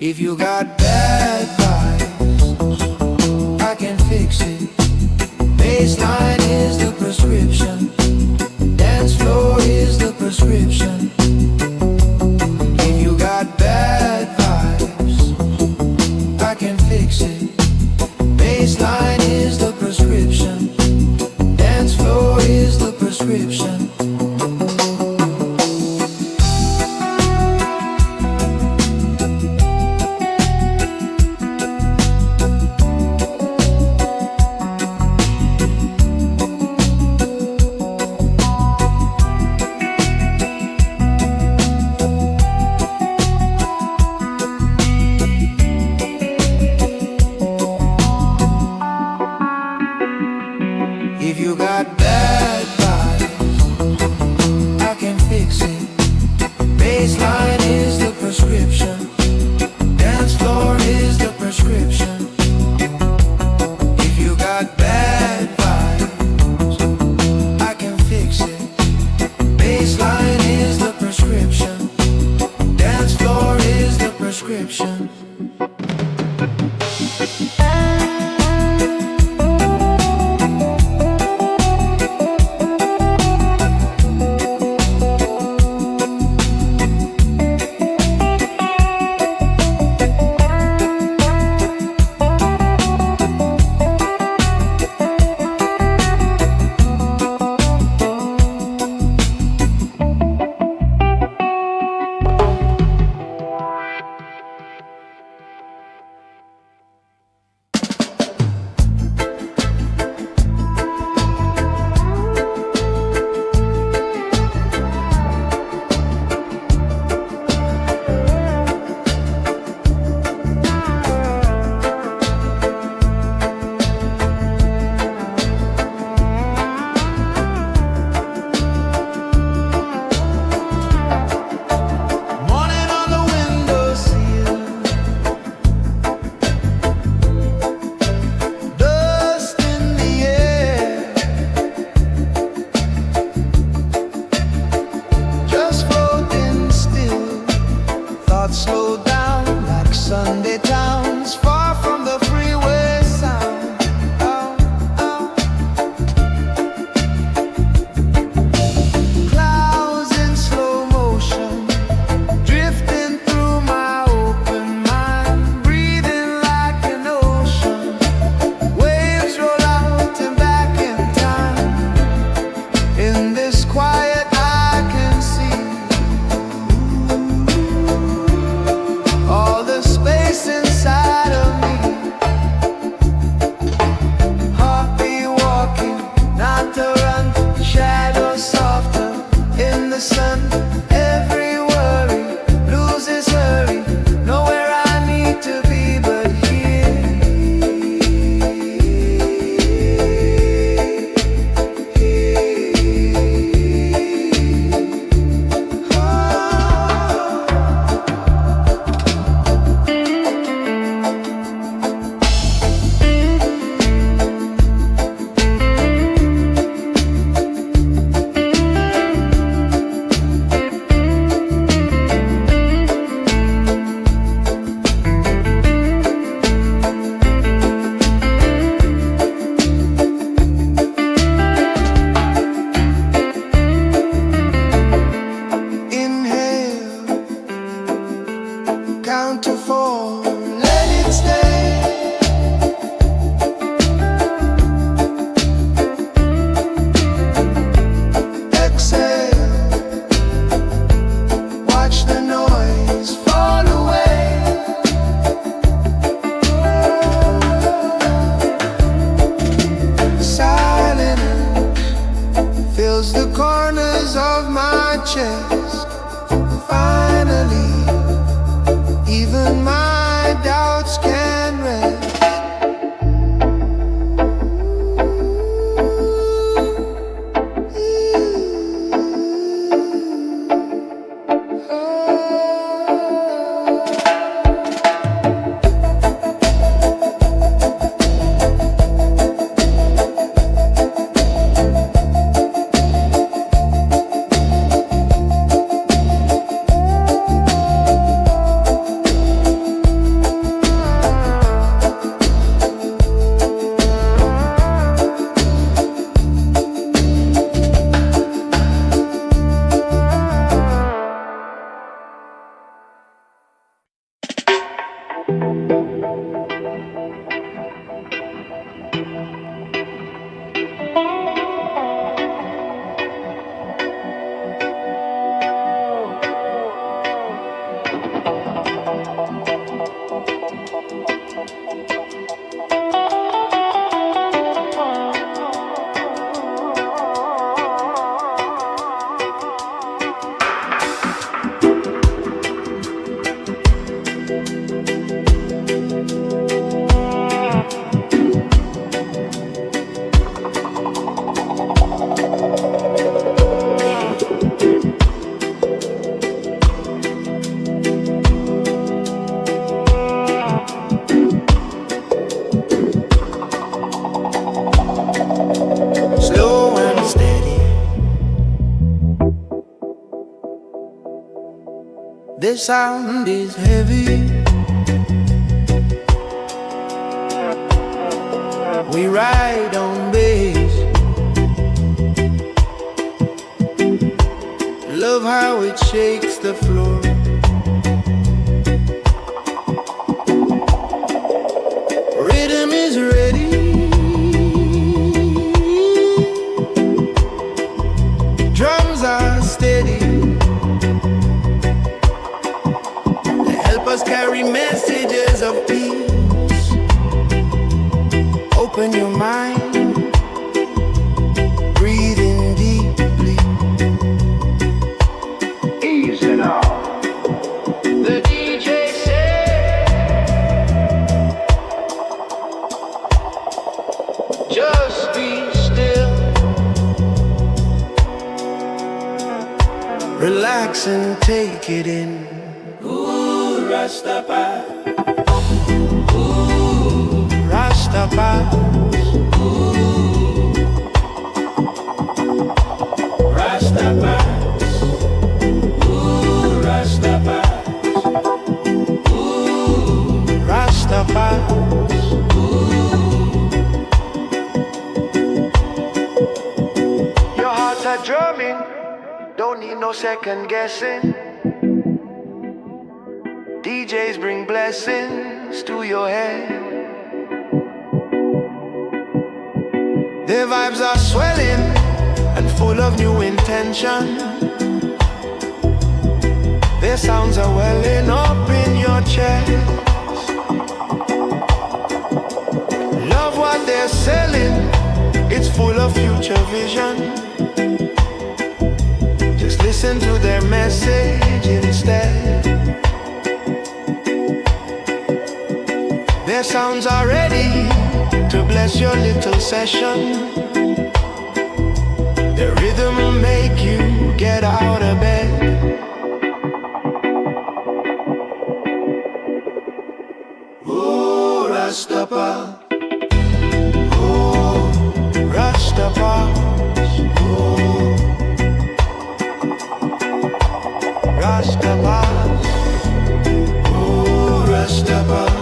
If you got bad vibes, I can fix it. Baseline is the prescription. Dance floor is the prescription. If you got bad vibes, I can fix it. Baseline is the prescription. Dance floor is the prescription. If you got bad vibes, I can fix it. Baseline is the prescription. Dance floor is the prescription. If you got bad vibes, I can fix it. Baseline is the prescription. Dance floor is the prescription. Slow down like Sunday towns, far from the freeway sound. Clouds in slow motion, drifting through my open mind, breathing like an ocean. Waves roll out and back in time. In this quiet I can see all the space inside. The sound is heavy. We ride on bass. Love how it shakes the floor. Rhythm is ready. Drums are steady. Carry messages of peace. Open your mind, breathe in deeply. Easy now. The DJ said, just be still. Relax and take it in. Rastafari, ooh, Rastafari, ooh, Rastafari, ooh, Rastafari, ooh, Rastafari, ooh. Your hearts are drumming, don't need no second guessing. DJs bring blessings to your head. Their vibes are swelling and full of new intention. Their sounds are welling up in your chest. Love what they're selling, it's full of future vision. Just listen to their message instead. Their sounds are ready to bless your little session. The rhythm will make you get out of bed. Oh, Rastafari, oh, Rastafari, oh, Rastafari, oh, Rastafari.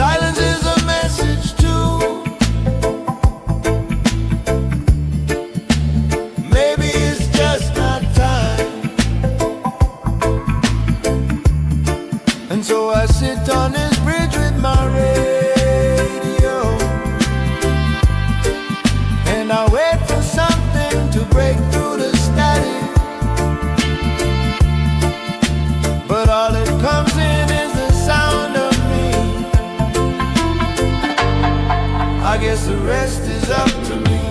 Silence is a message too. Maybe it's just not time. And so I sit on this bridge with my radio, and I wait for something to break through the static. But all that comes in is the sound of me. I guess the rest is up to me.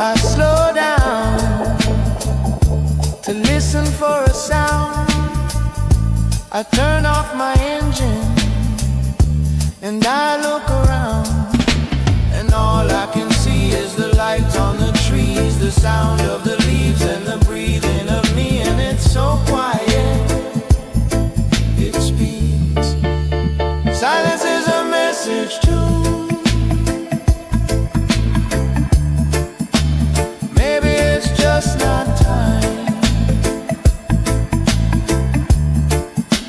I slow down to listen for a sound. I turn off my engine and I look around, and all I can see is the lights on the trees, the sound of the leaves and the breathing of me. And it's so quiet, it speaks. Silence is a message too. Maybe it's just not time.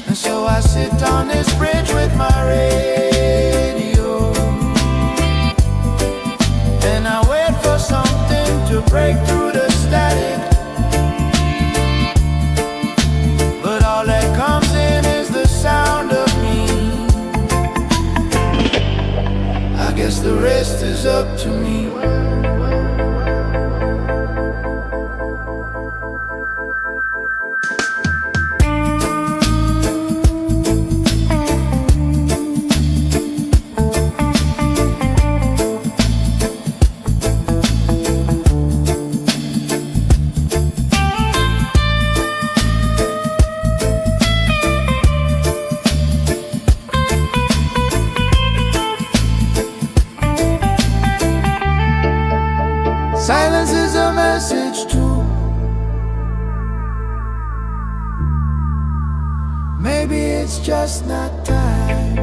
And so I sit on this bridge with my radio, and I wait for something to break through the static. But all that comes in is the sound of me. I guess the rest is up to me. Silence is a message too. Maybe it's just not time.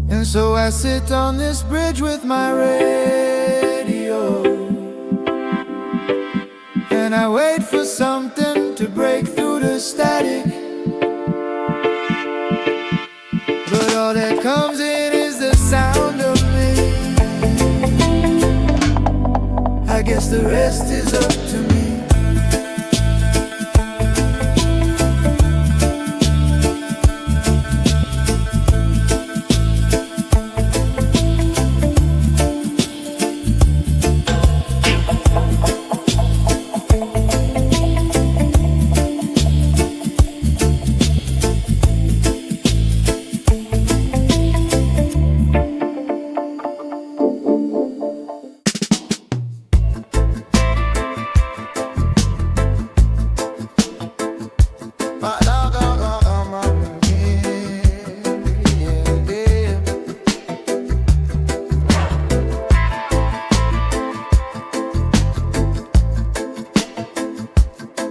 And so I sit on this bridge with my radio, and I wait for something to break through the static. But all that comes in is the sound of me. I guess the rest is up to me.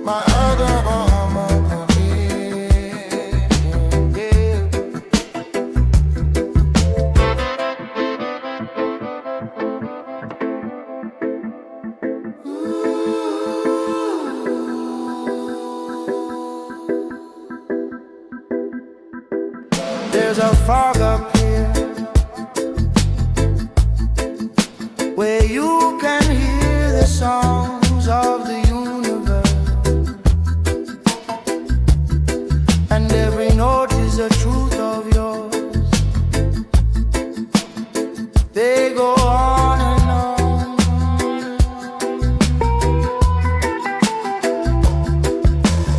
My other arm on my head. There's a fog up here where you can hear the songs of the and every note is a truth of yours. They go on and on.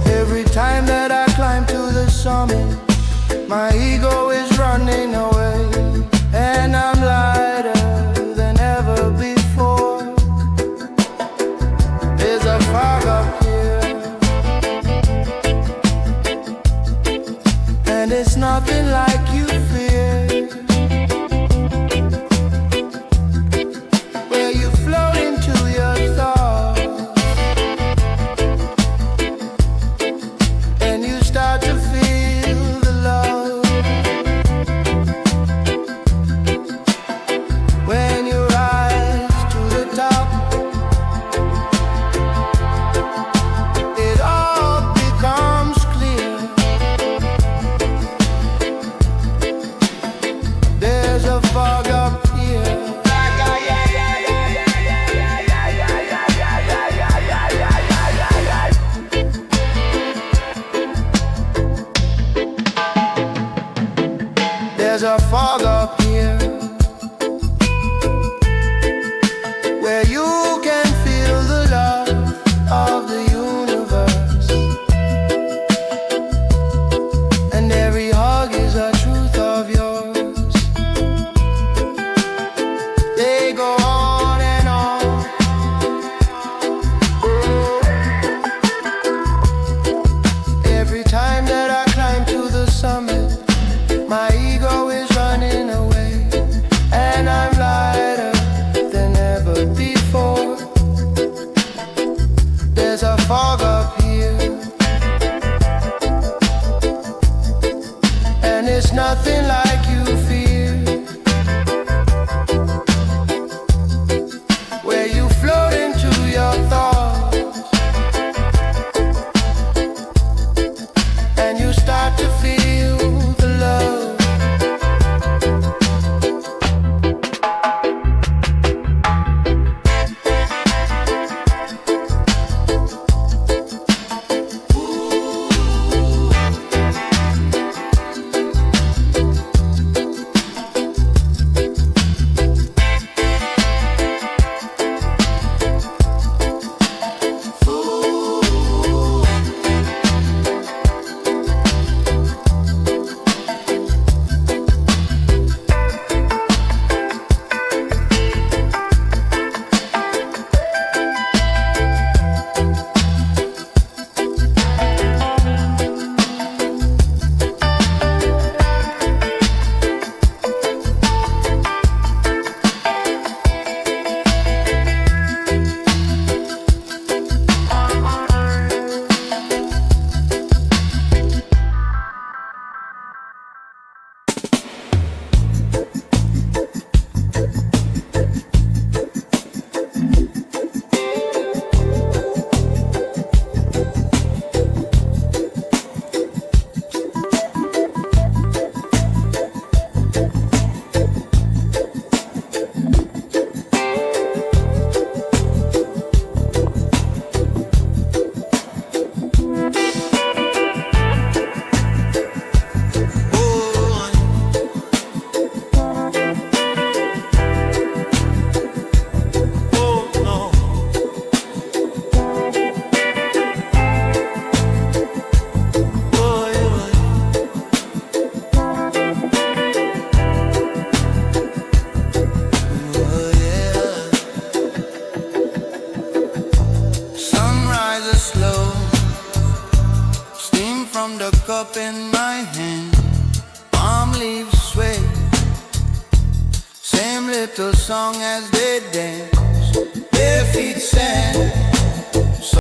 Every time that I climb to the summit, my ego is running away, and I'm lighter than ever before. There's There's a fog up here where you can feel the love of the universe, and every hug is a truth of yours. They go on and on. Every time that I climb to the summit, my ego is running away, and I'm lighter than ever before. There's a fog up here, and it's nothing like you fear, where you float into your thoughts, and you start to feel the love. From the cup in my hand, palm leaves sway, same little song as they dance, bare feet sand.